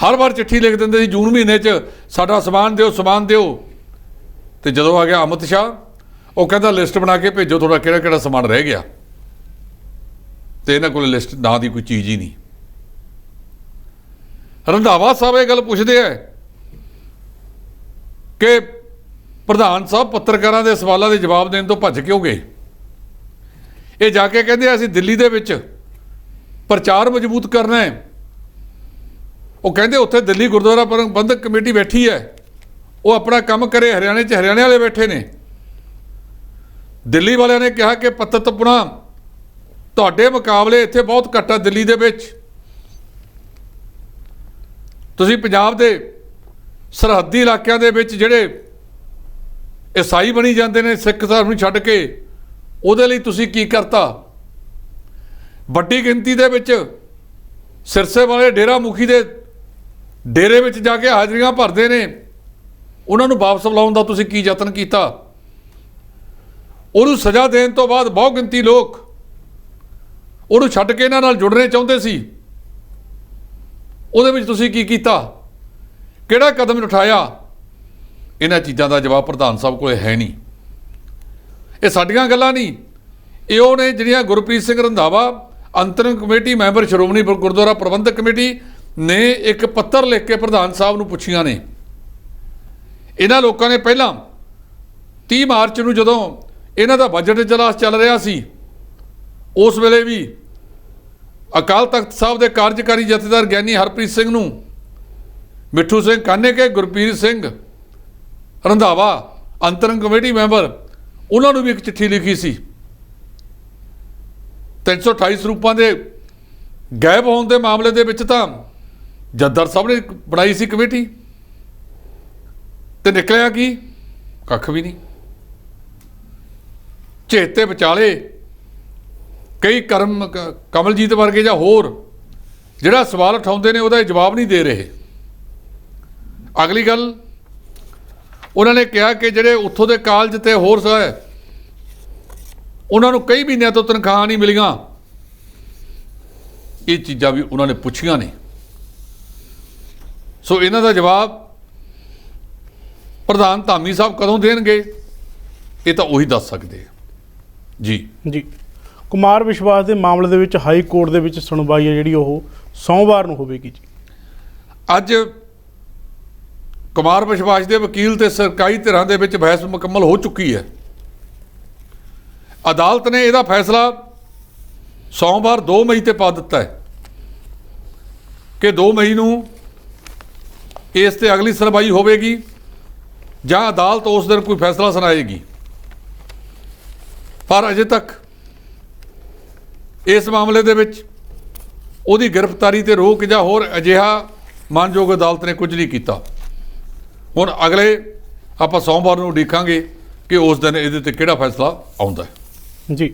ਹਰ ਵਾਰ ਚਿੱਠੀ ਲਿਖ ਦਿੰਦੇ ਸੀ ਜੂਨ ਮਹੀਨੇ 'ਚ, ਸਾਡਾ ਸਮਾਨ ਦਿਓ। ਤੇ ਜਦੋਂ ਆ ਗਿਆ ਅਮਿਤ ਸ਼ਾਹ, ਉਹ ਕਹਿੰਦਾ ਲਿਸਟ ਬਣਾ ਕੇ ਭੇਜੋ ਤੁਹਾਡਾ ਕਿਹੜਾ ਸਮਾਨ ਰਹਿ ਗਿਆ। ਤੇ ਇਹਨਾਂ ਕੋਲ ਲਿਸਟ ਨਾਂ ਦੀ ਕੋਈ ਚੀਜ਼ ਹੀ ਨਹੀਂ। ਰੰਧਾਵਾ ਸਾਹਿਬ ਇਹ ਗੱਲ ਪੁੱਛਦੇ ਆ ਕਿ ਪ੍ਰਧਾਨ ਸਾਹਿਬ ਪੱਤਰਕਾਰਾਂ ਦੇ ਸਵਾਲਾਂ ਦੇ ਜਵਾਬ ਦੇਣ ਤੋਂ ਭੱਜ ਕਿਉਂ ਗਏ? ਇਹ ਜਾ ਕੇ ਕਹਿੰਦੇ ਅਸੀਂ ਦਿੱਲੀ ਦੇ ਵਿੱਚ ਪ੍ਰਚਾਰ ਮਜ਼ਬੂਤ ਕਰਨਾ ਹੈ। ਉਹ ਕਹਿੰਦੇ ਉੱਥੇ ਦਿੱਲੀ ਗੁਰਦੁਆਰਾ ਪ੍ਰਬੰਧਕ ਕਮੇਟੀ ਬੈਠੀ ਹੈ, ਉਹ ਆਪਣਾ ਕੰਮ ਕਰੇ। ਹਰਿਆਣੇ ਵਾਲੇ ਬੈਠੇ ਨੇ। ਦਿੱਲੀ ਵਾਲਿਆਂ ਨੇ ਕਿਹਾ ਕਿ ਪੱਤਰਤਪੁਣਾ ਤੁਹਾਡੇ ਮੁਕਾਬਲੇ ਇੱਥੇ ਬਹੁਤ ਘੱਟ ਆ ਦਿੱਲੀ ਦੇ ਵਿੱਚ। ਤੁਸੀਂ ਪੰਜਾਬ ਦੇ ਸਰਹੱਦੀ ਇਲਾਕਿਆਂ ਦੇ ਵਿੱਚ ਜਿਹੜੇ ਈਸਾਈ ਬਣੀ ਜਾਂਦੇ ਨੇ ਸਿੱਖ ਧਰਮ ਨੂੰ ਛੱਡ ਕੇ, ਉਹਦੇ ਲਈ ਤੁਸੀਂ ਕੀ ਕਰਤਾ? ਵੱਡੀ ਗਿਣਤੀ ਦੇ ਵਿੱਚ ਸਿਰਸੇ ਵਾਲੇ ਡੇਰਾ ਮੁਖੀ ਦੇ ਡੇਰੇ ਵਿੱਚ ਜਾ ਕੇ ਹਾਜ਼ਰੀਆਂ ਭਰਦੇ ਨੇ, ਉਹਨਾਂ ਨੂੰ ਵਾਪਸ ਬੁਲਾਉਣ ਦਾ ਤੁਸੀਂ ਕੀ ਯਤਨ ਕੀਤਾ? ਉਹਨੂੰ ਸਜ਼ਾ ਦੇਣ ਤੋਂ ਬਾਅਦ ਬਹੁਤ ਗਿਣਤੀ ਲੋਕ ਉਹਨੂੰ ਛੱਡ ਕੇ ਇਹਨਾਂ ਨਾਲ ਜੁੜਨੇ ਚਾਹੁੰਦੇ ਸੀ, ਉਹਦੇ ਵਿੱਚ ਤੁਸੀਂ ਕੀ ਕੀਤਾ? ਕਿਹੜਾ ਕਦਮ ਉਠਾਇਆ? ਇਹਨਾਂ ਚੀਜ਼ਾਂ ਦਾ ਜਵਾਬ ਪ੍ਰਧਾਨ ਸਾਹਿਬ ਕੋਲ ਹੈ ਨਹੀਂ। ਇਹ ਸਾਡੀਆਂ ਗੱਲਾਂ ਨਹੀਂ, ਇਹ ਉਹ ਨੇ ਜਿਹੜੀਆਂ ਗੁਰਪ੍ਰੀਤ ਸਿੰਘ ਰੰਧਾਵਾ ਅੰਤਰੰਗ ਕਮੇਟੀ ਮੈਂਬਰ ਸ਼੍ਰੋਮਣੀ ਗੁਰਦੁਆਰਾ ਪ੍ਰਬੰਧਕ ਕਮੇਟੀ ਨੇ ਇੱਕ ਪੱਤਰ ਲਿਖ ਕੇ ਪ੍ਰਧਾਨ ਸਾਹਿਬ ਨੂੰ ਪੁੱਛੀਆਂ ਨੇ। ਇਹਨਾਂ ਲੋਕਾਂ ਨੇ ਪਹਿਲਾਂ 30 ਮਾਰਚ ਨੂੰ ਜਦੋਂ ਇਹਨਾਂ ਦਾ ਬਜਟ ਇਜਲਾਸ ਚੱਲ ਰਿਹਾ ਸੀ, ਉਸ ਵੇਲੇ ਵੀ ਅਕਾਲ ਤਖਤ ਸਾਹਿਬ ਦੇ ਕਾਰਜਕਾਰੀ ਜਥੇਦਾਰ ਗਿਆਨੀ ਹਰਪ੍ਰੀਤ ਸਿੰਘ ਨੂੰ, ਮਿੱਠੂ ਸਿੰਘ ਕਾਨੇਕੇ, ਗੁਰਪ੍ਰੀਤ ਸਿੰਘ ਰੰਧਾਵਾ ਅੰਤਰੰਗ ਕਮੇਟੀ ਮੈਂਬਰ, ਉਹਨਾਂ ਨੂੰ ਵੀ ਇੱਕ ਚਿੱਠੀ ਲਿਖੀ ਸੀ। 328 ਸਰੂਪਾਂ ਦੇ ਗਾਇਬ ਹੋਣ ਦੇ ਮਾਮਲੇ ਦੇ ਵਿੱਚ ਤਾਂ ਜੱਦਰ ਸਾਹਿਬ ਨੇ ਬਣਾਈ ਸੀ ਕਮੇਟੀ, ਤੇ ਨਿਕਲਿਆ ਕੀ? ਕੱਖ ਵੀ ਨਹੀਂ। ਚੇਤੇ ਵਿਚਾਲੇ ਕਈ ਕਮਲਜੀਤ ਵਰਗੇ ਜਾਂ ਹੋਰ ਜਿਹੜਾ ਸਵਾਲ ਉਠਾਉਂਦੇ ਨੇ ਉਹਦਾ ਜਵਾਬ ਨਹੀਂ ਦੇ ਰਹੇ। ਅਗਲੀ ਗੱਲ ਉਹਨਾਂ ਨੇ ਕਿਹਾ ਕਿ ਜਿਹੜੇ ਉੱਥੋਂ ਦੇ ਕਾਲਜ ਤੇ ਹੋਰ ਹੈ ਉਹਨਾਂ ਨੂੰ ਕਈ ਮਹੀਨਿਆਂ ਤੋਂ ਤਨਖਾਹਾਂ ਨਹੀਂ ਮਿਲੀਆਂ। ਇਹ ਚੀਜ਼ਾਂ ਵੀ ਉਹਨਾਂ ਨੇ ਪੁੱਛੀਆਂ ਨੇ। ਸੋ ਇਹਨਾਂ ਦਾ ਜਵਾਬ ਪ੍ਰਧਾਨ ਧਾਮੀ ਸਾਹਿਬ ਕਦੋਂ ਦੇਣਗੇ, ਇਹ ਤਾਂ ਉਹੀ ਦੱਸ ਸਕਦੇ ਆ। ਜੀ ਕੁਮਾਰ ਵਿਸ਼ਵਾਸ ਦੇ ਮਾਮਲੇ ਦੇ ਵਿੱਚ ਹਾਈ ਕੋਰਟ ਦੇ ਵਿੱਚ ਸੁਣਵਾਈ ਹੈ ਜਿਹੜੀ ਉਹ ਸੋਮਵਾਰ ਨੂੰ ਹੋਵੇਗੀ ਜੀ। ਅੱਜ ਕੁਮਾਰ ਵਿਸ਼ਵਾਸ ਦੇ ਵਕੀਲ ਤੇ ਸਰਕਾਰੀ ਧਿਰਾਂ ਦੇ ਵਿੱਚ ਬਹਿਸ ਮੁਕੰਮਲ ਹੋ ਚੁੱਕੀ ਹੈ। ਅਦਾਲਤ ਨੇ ਇਹਦਾ ਫੈਸਲਾ ਸੋਮਵਾਰ 2 ਮਈ ਤੇ ਪਾ ਦਿੱਤਾ ਹੈ ਕਿ 2 ਮਈ ਨੂੰ ਇਸ ਤੇ ਅਗਲੀ ਸੁਣਵਾਈ ਹੋਵੇਗੀ ਜਾਂ ਅਦਾਲਤ ਉਸ ਦਿਨ ਕੋਈ ਫੈਸਲਾ ਸੁਣਾਏਗੀ। ਪਰ ਅਜੇ ਤੱਕ ਇਸ ਮਾਮਲੇ ਦੇ ਵਿੱਚ ਉਹਦੀ ਗ੍ਰਿਫਤਾਰੀ ਤੇ ਰੋਕ ਜਾਂ ਹੋਰ ਅਜਿਹਾ ਮਾਨਯੋਗ ਅਦਾਲਤ ਨੇ ਕੁਝ ਨਹੀਂ ਕੀਤਾ। ਹੁਣ ਅਗਲੇ ਆਪਾਂ ਸੋਮਵਾਰ ਨੂੰ ਉਡੀਕਾਂਗੇ ਕਿ ਉਸ ਦਿਨ ਇਹਦੇ ਤੇ ਕਿਹੜਾ ਫੈਸਲਾ ਆਉਂਦਾ ਹੈ। ਜੀ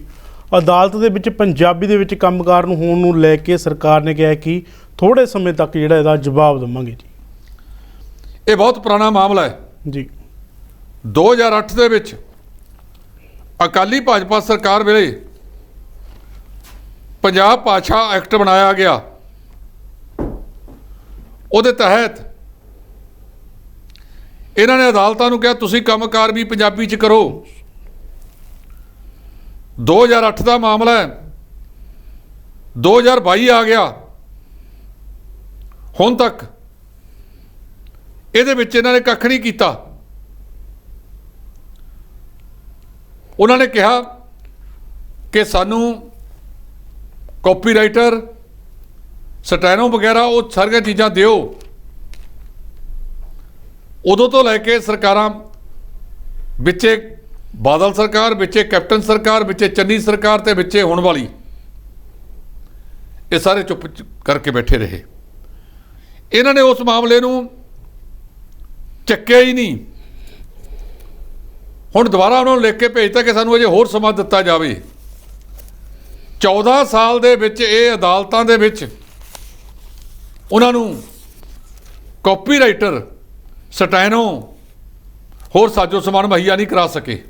ਅਦਾਲਤ ਦੇ ਵਿੱਚ ਪੰਜਾਬੀ ਦੇ ਵਿੱਚ ਕੰਮਕਾਰ ਨੂੰ ਹੋਣ ਨੂੰ ਲੈ ਕੇ ਸਰਕਾਰ ਨੇ ਕਿਹਾ ਕਿ ਥੋੜੇ ਸਮੇਂ ਤੱਕ ਜਿਹੜਾ ਇਹਦਾ ਜਵਾਬ ਦੇਵਾਂਗੇ ਜੀ। ਇਹ ਬਹੁਤ ਪੁਰਾਣਾ ਮਾਮਲਾ ਹੈ ਜੀ। 2008 ਦੇ ਵਿੱਚ ਅਕਾਲੀ ਭਾਜਪਾ ਸਰਕਾਰ ਵੇਲੇ ਪੰਜਾਬ ਭਾਸ਼ਾ ਐਕਟ ਬਣਾਇਆ ਗਿਆ। ਉਹਦੇ ਤਹਿਤ ਇਹਨਾਂ ਨੇ ਅਦਾਲਤਾਂ ਨੂੰ ਕਿਹਾ ਤੁਸੀਂ ਕੰਮਕਾਰ ਵੀ ਪੰਜਾਬੀ 'ਚ ਕਰੋ। 2008 ਦਾ ਮਾਮਲਾ ਹੈ, 2022 ਆ ਗਿਆ, ਹੁਣ ਤੱਕ ਇਹਦੇ ਵਿੱਚ ਇਹਨਾਂ ਨੇ ਕੱਖ ਨਹੀਂ ਕੀਤਾ। ਉਹਨਾਂ ਨੇ ਕਿਹਾ ਕਿ ਸਾਨੂੰ ਕਾਪੀਰਾਈਟਰ, ਸਟੈਨੋ ਵਗੈਰਾ ਉਹ ਸਾਰੀਆਂ ਚੀਜ਼ਾਂ ਦਿਓ। ਉਦੋਂ ਤੋਂ ਲੈ ਕੇ ਸਰਕਾਰਾਂ ਵਿੱਚੇ ਬਾਦਲ ਸਰਕਾਰ, ਵਿੱਚੇ ਕੈਪਟਨ ਸਰਕਾਰ, ਵਿੱਚੇ ਚੰਨੀ ਸਰਕਾਰ ਤੇ ਵਿੱਚੇ ਹੁਣ ਵਾਲੀ, ਇਹ ਸਾਰੇ ਚੁੱਪ ਕਰਕੇ ਬੈਠੇ ਰਹੇ। ਇਹਨਾਂ ਨੇ ਉਸ ਮਾਮਲੇ ਨੂੰ ਚੱਕਿਆ ਹੀ ਨਹੀਂ। ਹੁਣ ਦੁਬਾਰਾ ਉਹਨਾਂ ਨੂੰ ਲਿਖ ਕੇ ਭੇਜਤਾ ਕਿ ਸਾਨੂੰ ਅਜੇ ਹੋਰ ਸਮਾਂ ਦਿੱਤਾ ਜਾਵੇ। 14 ਸਾਲ ਦੇ ਵਿੱਚ ਇਹ ਅਦਾਲਤਾਂ ਦੇ ਵਿੱਚ ਉਹਨਾਂ ਨੂੰ ਕਾਪੀਰਾਈਟਰ, ਸਟੈਨੋ, ਹੋਰ ਸਾਜੋ ਸਮਾਨ ਮੁਹੱਈਆ ਨਹੀਂ ਕਰਾ ਸਕੇ।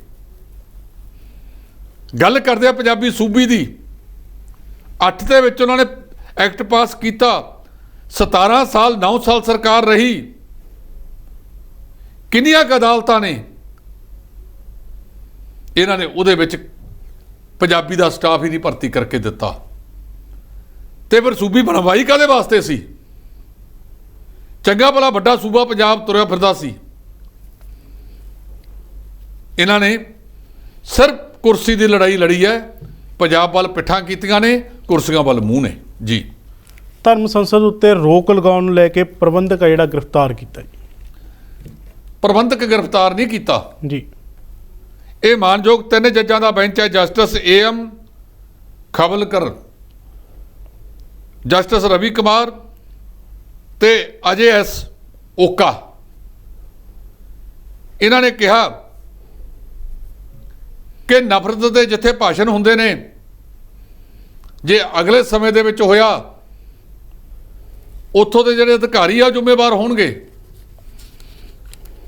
ਗੱਲ ਕਰਦੇ ਆ ਪੰਜਾਬੀ ਸੂਬੀ ਦੀ। 8 ਦੇ ਵਿੱਚ ਉਹਨਾਂ ਨੇ ਐਕਟ ਪਾਸ ਕੀਤਾ। 17 ਸਾਲ 9 ਸਾਲ ਸਰਕਾਰ ਰਹੀ। ਕਿੰਨੀਆਂ ਕੁ ਅਦਾਲਤਾਂ ਨੇ ਇਹਨਾਂ ਨੇ ਉਹਦੇ ਵਿੱਚ ਪੰਜਾਬੀ ਦਾ ਸਟਾਫ ਹੀ ਨਹੀਂ ਭਰਤੀ ਕਰਕੇ ਦਿੱਤਾ। ਤੇ ਫਿਰ ਸੂਬੀ ਬਣਵਾਈ ਕਾਹਦੇ ਵਾਸਤੇ ਸੀ? ਚੰਗਾ ਭਲਾ ਵੱਡਾ ਸੂਬਾ ਪੰਜਾਬ ਤੁਰਿਆ ਫਿਰਦਾ ਸੀ। ਇਹਨਾਂ ਨੇ ਸਿਰਫ ਕੁਰਸੀ ਦੀ ਲੜਾਈ ਲੜੀ ਹੈ। ਪੰਜਾਬ ਵੱਲ ਪਿੱਠਾਂ ਕੀਤੀਆਂ ਨੇ, ਕੁਰਸੀਆਂ ਵੱਲ ਮੂੰਹ ਨੇ। ਜੀ ਧਰਮ ਸੰਸਦ ਉੱਤੇ ਰੋਕ ਲਗਾਉਣ ਨੂੰ ਲੈ ਕੇ ਪ੍ਰਬੰਧਕ ਆ ਜਿਹੜਾ ਗ੍ਰਿਫਤਾਰ ਕੀਤਾ ਜੀ। ਪ੍ਰਬੰਧਕ ਗ੍ਰਿਫਤਾਰ ਨਹੀਂ ਕੀਤਾ ਜੀ। ਇਹ ਮਾਨਯੋਗ 3 ਜੱਜਾਂ ਦਾ ਬੈਂਚ ਹੈ। Justice AM Khanwilkar, justice Ravi Kumar ਤੇ ਅਜੇ S ਓਕਾ। ਇਹਨਾਂ ਨੇ ਕਿਹਾ ਕਿ ਨਫ਼ਰਤ ਦੇ ਜਿੱਥੇ ਭਾਸ਼ਣ ਹੁੰਦੇ ਨੇ, ਜੇ ਅਗਲੇ ਸਮੇਂ ਦੇ ਵਿੱਚ ਹੋਇਆ, ਉੱਥੋਂ ਦੇ ਜਿਹੜੇ ਅਧਿਕਾਰੀ ਆ ਜ਼ਿੰਮੇਵਾਰ ਹੋਣਗੇ।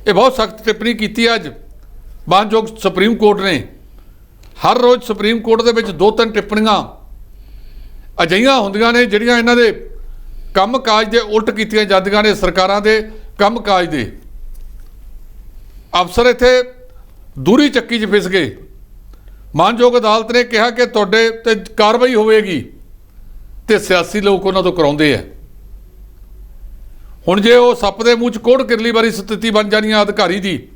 ਇਹ ਬਹੁਤ ਸਖਤ ਟਿੱਪਣੀ ਕੀਤੀ ਅੱਜ ਮਾਨਯੋਗ ਸੁਪਰੀਮ ਕੋਰਟ ਨੇ। ਹਰ ਰੋਜ਼ ਸੁਪਰੀਮ ਕੋਰਟ ਦੇ ਵਿੱਚ 2-3 ਟਿੱਪਣੀਆਂ ਅਜਿਹੀਆਂ ਹੁੰਦੀਆਂ ਨੇ ਜਿਹੜੀਆਂ ਇਹਨਾਂ ਦੇ ਕੰਮ ਕਾਜ ਦੇ ਉਲਟ ਕੀਤੀਆਂ ਜਾਂਦੀਆਂ ਨੇ। ਸਰਕਾਰਾਂ ਦੇ ਕੰਮ ਕਾਜ ਦੇ ਅਫਸਰ ਇੱਥੇ ਦੂਰੀ ਚੱਕੀ 'ਚ ਫਿਸ ਗਏ। ਮਾਨਯੋਗ ਅਦਾਲਤ ਨੇ ਕਿਹਾ ਕਿ ਤੁਹਾਡੇ ਤੇ ਕਾਰਵਾਈ ਹੋਵੇਗੀ ਤੇ ਸਿਆਸੀ ਲੋਕ ਉਹਨਾਂ ਤੋਂ ਕਰਾਉਂਦੇ ਆ। ਹੁਣ ਜੇ ਉਹ ਸੱਪ ਦੇ ਮੂੰਹ 'ਚ ਕੋੜ ਕਿਰਲੀ ਵਾਲੀ ਸਥਿਤੀ ਬਣ ਜਾਣੀ ਆ ਅਧਿਕਾਰੀ ਦੀ,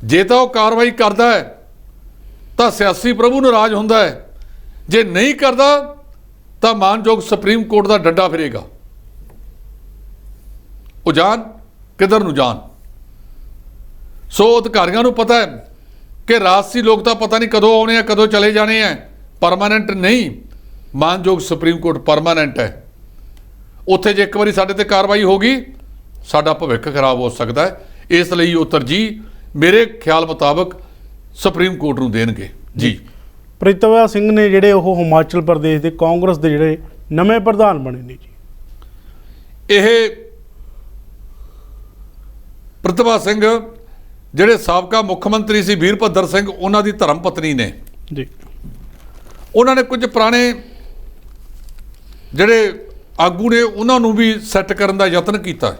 ਜੇ ਤਾਂ ਉਹ ਕਾਰਵਾਈ ਕਰਦਾ ਹੈ ਤਾਂ ਸਿਆਸੀ ਪ੍ਰਭੂ ਨਾਰਾਜ਼ ਹੁੰਦਾ ਹੈ, ਜੇ ਨਹੀਂ ਕਰਦਾ ਤਾਂ ਮਾਨਯੋਗ ਸੁਪਰੀਮ ਕੋਰਟ ਦਾ ਡੱਡਾ ਫਿਰੇਗਾ। ਉਹ ਜਾਣ ਕਿੱਧਰ ਨੂੰ ਜਾਣ। ਸੋ ਅਧਿਕਾਰੀਆਂ ਨੂੰ ਪਤਾ ਹੈ ਕਿ ਰਾਜਸੀ ਲੋਕ ਤਾਂ ਪਤਾ ਨਹੀਂ ਕਦੋਂ ਆਉਣੇ ਆ, ਕਦੋਂ ਚਲੇ ਜਾਣੇ ਆ, ਪਰਮਾਨੈਂਟ ਨਹੀਂ। ਮਾਨਯੋਗ ਸੁਪਰੀਮ ਕੋਰਟ ਪਰਮਾਨੈਂਟ ਹੈ। ਉੱਥੇ ਜੇ ਇੱਕ ਵਾਰੀ ਸਾਡੇ ਤੇ ਕਾਰਵਾਈ ਹੋ ਗਈ ਸਾਡਾ ਭਵਿੱਖ ਖਰਾਬ ਹੋ ਸਕਦਾ ਹੈ। ਇਸ ਲਈ ਉਹ ਤਰਜੀਹ ਮੇਰੇ ਖਿਆਲ ਮੁਤਾਬਕ ਸੁਪਰੀਮ ਕੋਰਟ ਨੂੰ ਦੇਣਗੇ ਜੀ। ਪ੍ਰੀਤਪਾ ਸਿੰਘ ਨੇ ਜਿਹੜੇ ਉਹ ਹਿਮਾਚਲ ਪ੍ਰਦੇਸ਼ ਦੇ ਕਾਂਗਰਸ ਦੇ ਜਿਹੜੇ ਨਵੇਂ ਪ੍ਰਧਾਨ ਬਣੇ ਨੇ ਜੀ। ਇਹ ਪ੍ਰੀਤਪਾ ਸਿੰਘ ਜਿਹੜੇ ਸਾਬਕਾ ਮੁੱਖ ਮੰਤਰੀ ਸੀ ਵੀਰਭੱਦਰ ਸਿੰਘ, ਉਹਨਾਂ ਦੀ ਧਰਮ ਪਤਨੀ ਨੇ ਜੀ। ਉਹਨਾਂ ਨੇ ਕੁਝ ਪੁਰਾਣੇ ਜਿਹੜੇ ਆਗੂ ਨੇ ਉਹਨਾਂ ਨੂੰ ਵੀ ਸੈੱਟ ਕਰਨ ਦਾ ਯਤਨ ਕੀਤਾ।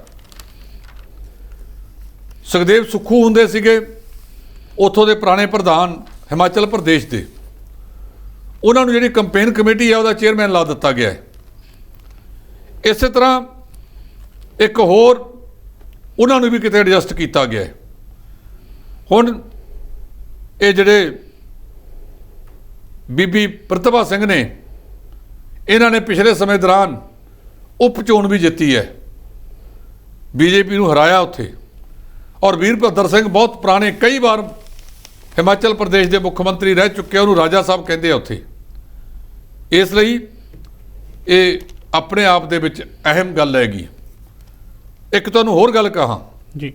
ਸੁਖਦੇਵ ਸੁੱਖੂ ਹੁੰਦੇ ਸੀਗੇ ਉੱਥੋਂ ਦੇ ਪੁਰਾਣੇ ਪ੍ਰਧਾਨ ਹਿਮਾਚਲ ਪ੍ਰਦੇਸ਼ ਦੇ, ਉਹਨਾਂ ਨੂੰ ਜਿਹੜੀ ਕੰਪੇਨ ਕਮੇਟੀ ਹੈ ਉਹਦਾ ਚੇਅਰਮੈਨ ਲਾ ਦਿੱਤਾ ਗਿਆ ਹੈ। ਇਸੇ ਤਰ੍ਹਾਂ ਇੱਕ ਹੋਰ ਉਹਨਾਂ ਨੂੰ ਵੀ ਕਿਤੇ ਐਡਜਸਟ ਕੀਤਾ ਗਿਆ ਹੈ। ਹੁਣ ਇਹ ਜਿਹੜੇ ਬੀਬੀ ਪ੍ਰੀਤਪਾ ਸਿੰਘ ਨੇ, ਇਹਨਾਂ ਨੇ ਪਿਛਲੇ ਸਮੇਂ ਦੌਰਾਨ ਉਪ ਚੋਣ ਵੀ ਜਿੱਤੀ ਹੈ, ਬੀਜੇਪੀ ਨੂੰ ਹਰਾਇਆ ਉੱਥੇ। ਔਰ ਵੀਰਭੱਦਰ ਸਿੰਘ ਬਹੁਤ ਪੁਰਾਣੇ, ਕਈ ਵਾਰ ਹਿਮਾਚਲ ਪ੍ਰਦੇਸ਼ ਦੇ ਮੁੱਖ ਮੰਤਰੀ ਰਹਿ ਚੁੱਕੇ, ਉਹਨੂੰ ਰਾਜਾ ਸਾਹਿਬ ਕਹਿੰਦੇ ਆ ਉੱਥੇ। ਇਸ ਲਈ ਇਹ ਆਪਣੇ ਆਪ ਦੇ ਵਿੱਚ ਅਹਿਮ ਗੱਲ ਹੈਗੀ। ਇੱਕ ਤੁਹਾਨੂੰ ਹੋਰ ਗੱਲ ਕਹਾਂ ਜੀ,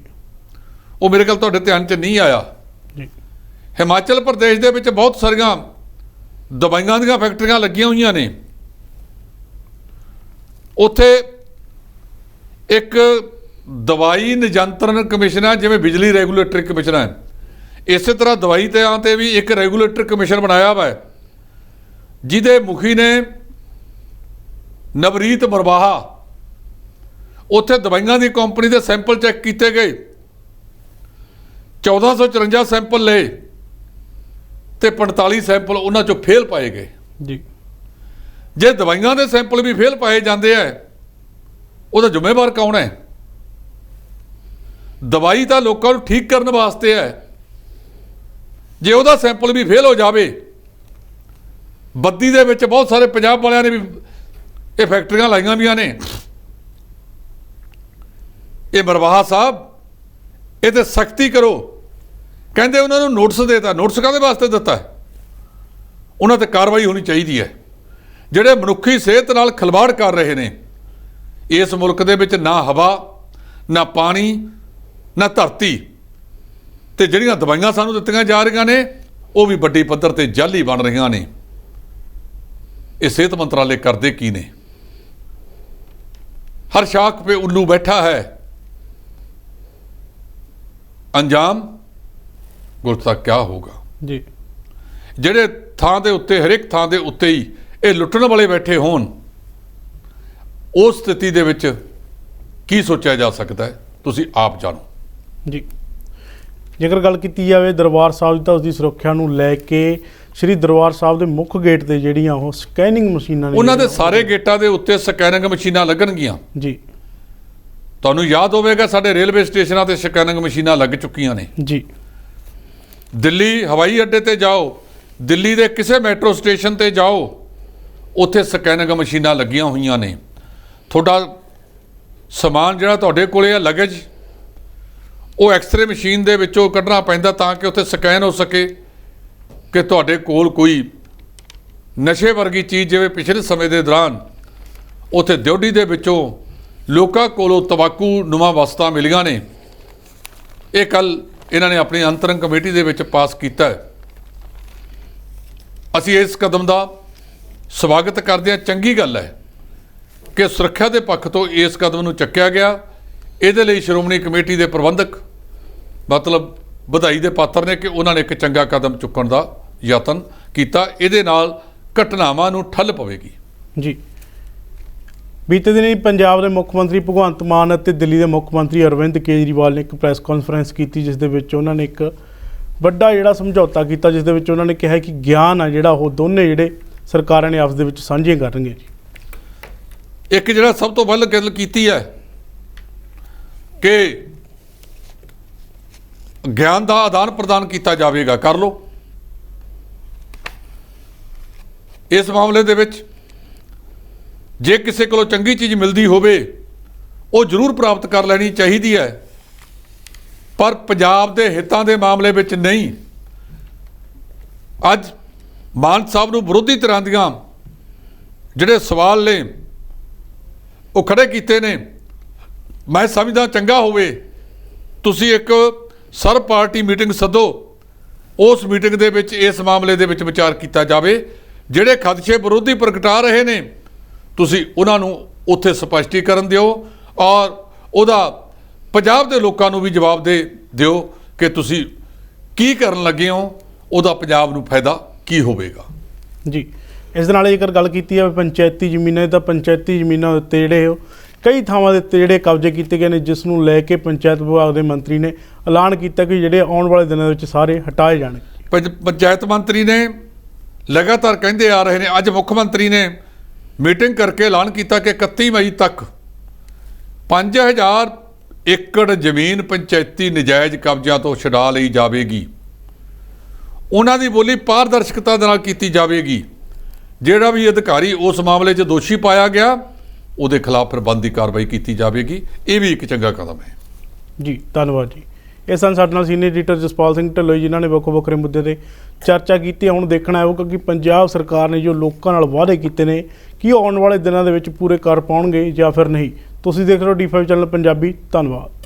ਉਹ ਮੇਰੇ ਕੋਲ ਤੁਹਾਡੇ ਧਿਆਨ 'ਚ ਨਹੀਂ ਆਇਆ। ਜੀ। ਹਿਮਾਚਲ ਪ੍ਰਦੇਸ਼ ਦੇ ਵਿੱਚ ਬਹੁਤ ਸਾਰੀਆਂ ਦਵਾਈਆਂ ਦੀਆਂ ਫੈਕਟਰੀਆਂ ਲੱਗੀਆਂ ਹੋਈਆਂ ਨੇ। ਉੱਥੇ ਇੱਕ ਦਵਾਈ ਨਿਯੰਤਰਣ ਕਮਿਸ਼ਨ ਹੈ, ਜਿਵੇਂ ਬਿਜਲੀ ਰੈਗੂਲੇਟਰੀ ਕਮਿਸ਼ਨ ਹੈ, ਇਸੇ ਤਰ੍ਹਾਂ ਦਵਾਈ ਤੇ ਵੀ ਇੱਕ ਰੈਗੂਲੇਟਰੀ ਕਮਿਸ਼ਨ ਬਣਾਇਆ ਵਾ, ਜਿਹਦੇ ਮੁਖੀ ਨੇ ਨਵਰੀਤ ਮਰਵਾਹਾ। ਉੱਥੇ ਦਵਾਈਆਂ ਦੀ ਕੰਪਨੀ ਦੇ ਸੈਂਪਲ ਚੈੱਕ ਕੀਤੇ ਗਏ, 1454 ਸੈਂਪਲ ਲਏ ਤੇ 45 ਸੈਂਪਲ ਉਹਨਾਂ ਚੋਂ ਫੇਲ ਪਾਏ ਗਏ ਜੀ। ਜੇ ਦਵਾਈਆਂ ਦੇ ਸੈਂਪਲ ਵੀ ਫੇਲ ਪਾਏ ਜਾਂਦੇ ਆ, ਉਹਦਾ ਜ਼ਿੰਮੇਵਾਰ ਕੌਣ ਹੈ? ਦਵਾਈ ਤਾਂ ਲੋਕਾਂ ਨੂੰ ਠੀਕ ਕਰਨ ਵਾਸਤੇ ਹੈ, ਜੇ ਉਹਦਾ ਸੈਂਪਲ ਵੀ ਫੇਲ ਹੋ ਜਾਵੇ। ਬੱਦੀ ਦੇ ਵਿੱਚ ਬਹੁਤ ਸਾਰੇ ਪੰਜਾਬ ਵਾਲਿਆਂ ਨੇ ਵੀ ਇਹ ਫੈਕਟਰੀਆਂ ਲਾਈਆਂ ਵੀਆਂ ਨੇ। ਇਹ ਮਰਵਾਹਾ ਸਾਹਿਬ, ਇਹ ਤੇ ਸਖਤੀ ਕਰੋ। ਕਹਿੰਦੇ ਉਹਨਾਂ ਨੂੰ ਨੋਟਿਸ ਦੇਤਾ, ਨੋਟਿਸ ਕਾਹਦੇ ਵਾਸਤੇ ਦਿੱਤਾ? ਉਹਨਾਂ ਤੇ ਕਾਰਵਾਈ ਹੋਣੀ ਚਾਹੀਦੀ ਹੈ। ਜਿਹੜੇ ਮਨੁੱਖੀ ਸਿਹਤ ਨਾਲ ਖਿਲਵਾੜ ਕਰ ਰਹੇ ਨੇ ਇਸ ਮੁਲਕ ਦੇ ਵਿੱਚ, ਨਾ ਹਵਾ, ਨਾ ਪਾਣੀ, ਨਾ ਧਰਤੀ, ਤੇ ਜਿਹੜੀਆਂ ਦਵਾਈਆਂ ਸਾਨੂੰ ਦਿੱਤੀਆਂ ਜਾ ਰਹੀਆਂ ਨੇ ਉਹ ਵੀ ਵੱਡੀ ਪੱਧਰ ਤੇ ਜਾਲੀ ਬਣ ਰਹੀਆਂ ਨੇ। ਇਹ ਸਿਹਤ ਮੰਤਰਾਲੇ ਕਰਦੇ ਕੀ ਨੇ? ਹਰ ਸ਼ਾਖ पे उल्लू बैठा है, अंजाम गुस्सा क्या होगा जी। ਜਿਹੜੇ ਥਾਂ ਦੇ ਉੱਤੇ, ਹਰੇਕ ਥਾਂ ਦੇ ਉੱਤੇ ਹੀ ਇਹ ਲੁੱਟਣ ਵਾਲੇ ਬੈਠੇ ਹੋਣ, ਉਸ ਸਥਿਤੀ ਦੇ ਵਿੱਚ ਕੀ ਸੋਚਿਆ ਜਾ ਸਕਦਾ ਹੈ, ਤੁਸੀਂ ਆਪ ਜਾਣੋ ਜੀ। ਜੇਕਰ ਗੱਲ ਕੀਤੀ ਜਾਵੇ ਦਰਬਾਰ ਸਾਹਿਬ ਦੀ, ਤਾਂ ਉਸ ਦੀ ਸੁਰੱਖਿਆ ਨੂੰ ਲੈ ਕੇ ਸ਼੍ਰੀ ਦਰਬਾਰ ਸਾਹਿਬ ਦੇ ਮੁੱਖ ਗੇਟ ਤੇ ਜਿਹੜੀਆਂ ਉਹ ਸਕੈਨਿੰਗ ਮਸ਼ੀਨਾਂ ਨੇ, ਉਹਨਾਂ ਦੇ ਸਾਰੇ ਗੇਟਾਂ ਦੇ ਉੱਤੇ ਸਕੈਨਿੰਗ ਮਸ਼ੀਨਾਂ ਲੱਗਣਗੀਆਂ ਜੀ। ਤੁਹਾਨੂੰ ਯਾਦ ਹੋਵੇਗਾ ਸਾਡੇ ਰੇਲਵੇ ਸਟੇਸ਼ਨਾਂ ਤੇ ਸਕੈਨਿੰਗ ਮਸ਼ੀਨਾਂ ਲੱਗ ਚੁੱਕੀਆਂ ਨੇ ਜੀ। ਦਿੱਲੀ ਹਵਾਈ ਅੱਡੇ ਤੇ ਜਾਓ, ਦਿੱਲੀ ਦੇ ਕਿਸੇ ਮੈਟਰੋ ਸਟੇਸ਼ਨ ਤੇ ਜਾਓ, ਉੱਥੇ ਸਕੈਨਿੰਗ ਮਸ਼ੀਨਾਂ ਲੱਗੀਆਂ ਹੋਈਆਂ ਨੇ। ਤੁਹਾਡਾ ਸਮਾਨ ਜਿਹੜਾ ਤੁਹਾਡੇ ਕੋਲੇ ਆ, ਲਗੇਜ, ਉਹ ਐਕਸਰੇ ਮਸ਼ੀਨ ਦੇ ਵਿੱਚੋਂ ਕੱਢਣਾ ਪੈਂਦਾ ਤਾਂ ਕਿ ਉੱਥੇ ਸਕੈਨ ਹੋ ਸਕੇ ਕਿ ਤੁਹਾਡੇ ਕੋਲ ਕੋਈ ਨਸ਼ੇ ਵਰਗੀ ਚੀਜ਼, ਜਿਵੇਂ ਪਿਛਲੇ ਸਮੇਂ ਦੇ ਦੌਰਾਨ ਉੱਥੇ ਦਿਉਡੀ ਦੇ ਵਿੱਚੋਂ ਲੋਕਾਂ ਕੋਲੋਂ ਤੰਬਾਕੂ ਨੁਮਾ ਵਸਤਾਂ ਮਿਲੀਆਂ ਨੇ। ਇਹ ਕੱਲ ਇਹਨਾਂ ਨੇ ਆਪਣੀ ਅੰਤਰੰਗ ਕਮੇਟੀ ਦੇ ਵਿੱਚ ਪਾਸ ਕੀਤਾ ਹੈ। ਅਸੀਂ ਇਸ ਕਦਮ ਦਾ ਸਵਾਗਤ ਕਰਦੇ ਹਾਂ। ਚੰਗੀ ਗੱਲ ਹੈ ਕਿ ਸੁਰੱਖਿਆ ਦੇ ਪੱਖ ਤੋਂ ਇਸ ਕਦਮ ਨੂੰ ਚੱਕਿਆ ਗਿਆ। ਇਹਦੇ ਲਈ ਸ਼੍ਰੋਮਣੀ ਕਮੇਟੀ ਦੇ ਪ੍ਰਬੰਧਕ ਮਤਲਬ ਵਧਾਈ ਦੇ ਪਾਤਰ ਨੇ ਕਿ ਉਹਨਾਂ ਨੇ ਇੱਕ ਚੰਗਾ ਕਦਮ ਚੁੱਕਣ ਦਾ ਯਤਨ ਕੀਤਾ। ਇਹਦੇ ਨਾਲ ਘਟਨਾਵਾਂ ਨੂੰ ਠੱਲ ਪਵੇਗੀ ਜੀ। ਬੀਤੇ ਦਿਨੀ ਪੰਜਾਬ ਦੇ ਮੁੱਖ ਮੰਤਰੀ ਭਗਵੰਤ ਮਾਨ ਅਤੇ ਦਿੱਲੀ ਦੇ ਮੁੱਖ ਮੰਤਰੀ ਅਰਵਿੰਦ ਕੇਜਰੀਵਾਲ ਨੇ ਇੱਕ ਪ੍ਰੈਸ ਕਾਨਫਰੰਸ ਕੀਤੀ, ਜਿਸ ਦੇ ਵਿੱਚ ਉਹਨਾਂ ਨੇ ਇੱਕ ਵੱਡਾ ਜਿਹੜਾ ਸਮਝੌਤਾ ਕੀਤਾ, ਜਿਸ ਦੇ ਵਿੱਚ ਉਹਨਾਂ ਨੇ ਕਿਹਾ ਕਿ ਗਿਆਨ ਆ ਜਿਹੜਾ ਉਹ ਦੋਨੇ ਜਿਹੜੇ ਸਰਕਾਰਾਂ ਨੇ ਆਪਸ ਦੇ ਵਿੱਚ ਸਾਂਝੇ ਕਰਨਗੇ ਜੀ। ਇੱਕ ਜਿਹੜਾ ਸਭ ਤੋਂ ਵੱਧ ਗੱਲ ਕੀਤੀ ਹੈ ਕਿ ਗਿਆਨ ਦਾ ਆਦਾਨ ਪ੍ਰਦਾਨ ਕੀਤਾ ਜਾਵੇਗਾ, ਕਰ ਲਓ। ਇਸ ਮਾਮਲੇ ਦੇ ਵਿੱਚ ਜੇ ਕਿਸੇ ਕੋਲੋਂ ਚੰਗੀ ਚੀਜ਼ ਮਿਲਦੀ ਹੋਵੇ ਉਹ ਜ਼ਰੂਰ ਪ੍ਰਾਪਤ ਕਰ ਲੈਣੀ ਚਾਹੀਦੀ ਹੈ, ਪਰ ਪੰਜਾਬ ਦੇ ਹਿੱਤਾਂ ਦੇ ਮਾਮਲੇ ਵਿੱਚ ਨਹੀਂ। ਅੱਜ ਮਾਨ ਸਾਹਿਬ ਨੂੰ ਵਿਰੋਧੀ ਧਿਰਾਂ ਦੀਆਂ ਜਿਹੜੇ ਸਵਾਲ ਨੇ ਉਹ ਖੜੇ ਕੀਤੇ ਨੇ, ਮੈਂ ਸਮਝਦਾ ਚੰਗਾ ਹੋਵੇ ਤੁਸੀਂ ਇੱਕ ਸਰਬ ਪਾਰਟੀ ਮੀਟਿੰਗ ਸੱਦੋ, ਉਸ ਮੀਟਿੰਗ ਦੇ ਵਿੱਚ ਇਸ ਮਾਮਲੇ ਦੇ ਵਿੱਚ ਵਿਚਾਰ ਕੀਤਾ ਜਾਵੇ। ਜਿਹੜੇ ਖਦਸ਼ੇ ਵਿਰੋਧੀ ਪ੍ਰਗਟਾ ਰਹੇ ਨੇ ਤੁਸੀਂ ਉਹਨਾਂ ਨੂੰ ਉੱਥੇ ਸਪਸ਼ਟੀਕਰਨ ਦਿਓ ਔਰ ਉਹਦਾ ਪੰਜਾਬ ਦੇ ਲੋਕਾਂ ਨੂੰ ਵੀ ਜਵਾਬ ਦੇ ਦਿਓ ਕਿ ਤੁਸੀਂ ਕੀ ਕਰਨ ਲੱਗੇ ਹੋ, ਉਹਦਾ ਪੰਜਾਬ ਨੂੰ ਫਾਇਦਾ ਕੀ ਹੋਵੇਗਾ। ਜੀ, ਇਸ ਦੇ ਨਾਲ ਜੇਕਰ ਗੱਲ ਕੀਤੀ ਜਾਵੇ ਪੰਚਾਇਤੀ ਜ਼ਮੀਨਾਂ ਦੀ, ਤਾਂ ਪੰਚਾਇਤੀ ਜ਼ਮੀਨਾਂ ਉੱਤੇ ਜਿਹੜੇ ਉਹ ਕਈ ਥਾਵਾਂ ਦੇ ਉੱਤੇ ਜਿਹੜੇ ਕਬਜ਼ੇ ਕੀਤੇ ਗਏ ਨੇ, ਜਿਸ ਨੂੰ ਲੈ ਕੇ ਪੰਚਾਇਤ ਵਿਭਾਗ ਦੇ ਮੰਤਰੀ ਨੇ ਐਲਾਨ ਕੀਤਾ ਕਿ ਜਿਹੜੇ ਆਉਣ ਵਾਲੇ ਦਿਨਾਂ ਵਿੱਚ ਸਾਰੇ ਹਟਾਏ ਜਾਣਗੇ। ਪੰਚਾਇਤ ਮੰਤਰੀ ਨੇ ਲਗਾਤਾਰ ਕਹਿੰਦੇ ਆ ਰਹੇ ਨੇ, ਅੱਜ ਮੁੱਖ ਮੰਤਰੀ ਨੇ ਮੀਟਿੰਗ ਕਰਕੇ ਐਲਾਨ ਕੀਤਾ ਕਿ 31 ਮਈ ਤੱਕ 5000 ਏਕੜ ਜ਼ਮੀਨ ਪੰਚਾਇਤੀ ਨਜਾਇਜ਼ ਕਬਜ਼ਿਆਂ ਤੋਂ ਛੁਡਾ ਲਈ ਜਾਵੇਗੀ। ਉਹਨਾਂ ਦੀ ਬੋਲੀ ਪਾਰਦਰਸ਼ਕਤਾ ਦੇ ਨਾਲ ਕੀਤੀ ਜਾਵੇਗੀ। ਜਿਹੜਾ ਵੀ ਅਧਿਕਾਰੀ ਉਸ ਮਾਮਲੇ 'ਚ ਦੋਸ਼ੀ ਪਾਇਆ ਗਿਆ ਉਹਦੇ ਖਿਲਾਫ ਫਿਰ ਬਣਦੀ ਕਾਰਵਾਈ ਕੀਤੀ ਜਾਵੇਗੀ। ਇਹ ਵੀ ਇੱਕ ਚੰਗਾ ਕਦਮ ਹੈ। ਜੀ, ਧੰਨਵਾਦ ਜੀ। ਇਹ ਸਨ ਸਾਡੇ ਨਾਲ ਸੀਨੀਅਰ ਐਡੀਟਰ ਜਸਪਾਲ ਸਿੰਘ ਢਿੱਲੋਂ, ਜਿਨ੍ਹਾਂ ਨੇ ਵੱਖੋ ਵੱਖਰੇ ਮੁੱਦੇ 'ਤੇ ਚਰਚਾ ਕੀਤੀ। ਹੁਣ ਦੇਖਣਾ ਆਊਗਾ ਕਿ ਪੰਜਾਬ ਸਰਕਾਰ ਨੇ ਜੋ ਲੋਕਾਂ ਨਾਲ ਵਾਅਦੇ ਕੀਤੇ ਨੇ ਕਿ ਉਹ ਆਉਣ ਵਾਲੇ ਦਿਨਾਂ ਦੇ ਵਿੱਚ ਪੂਰੇ ਕਰ ਪਾਉਣਗੇ ਜਾਂ ਫਿਰ ਨਹੀਂ। ਤੁਸੀਂ ਦੇਖ ਰਹੇ ਹੋ D5 ਚੈਨਲ ਪੰਜਾਬੀ। ਧੰਨਵਾਦ।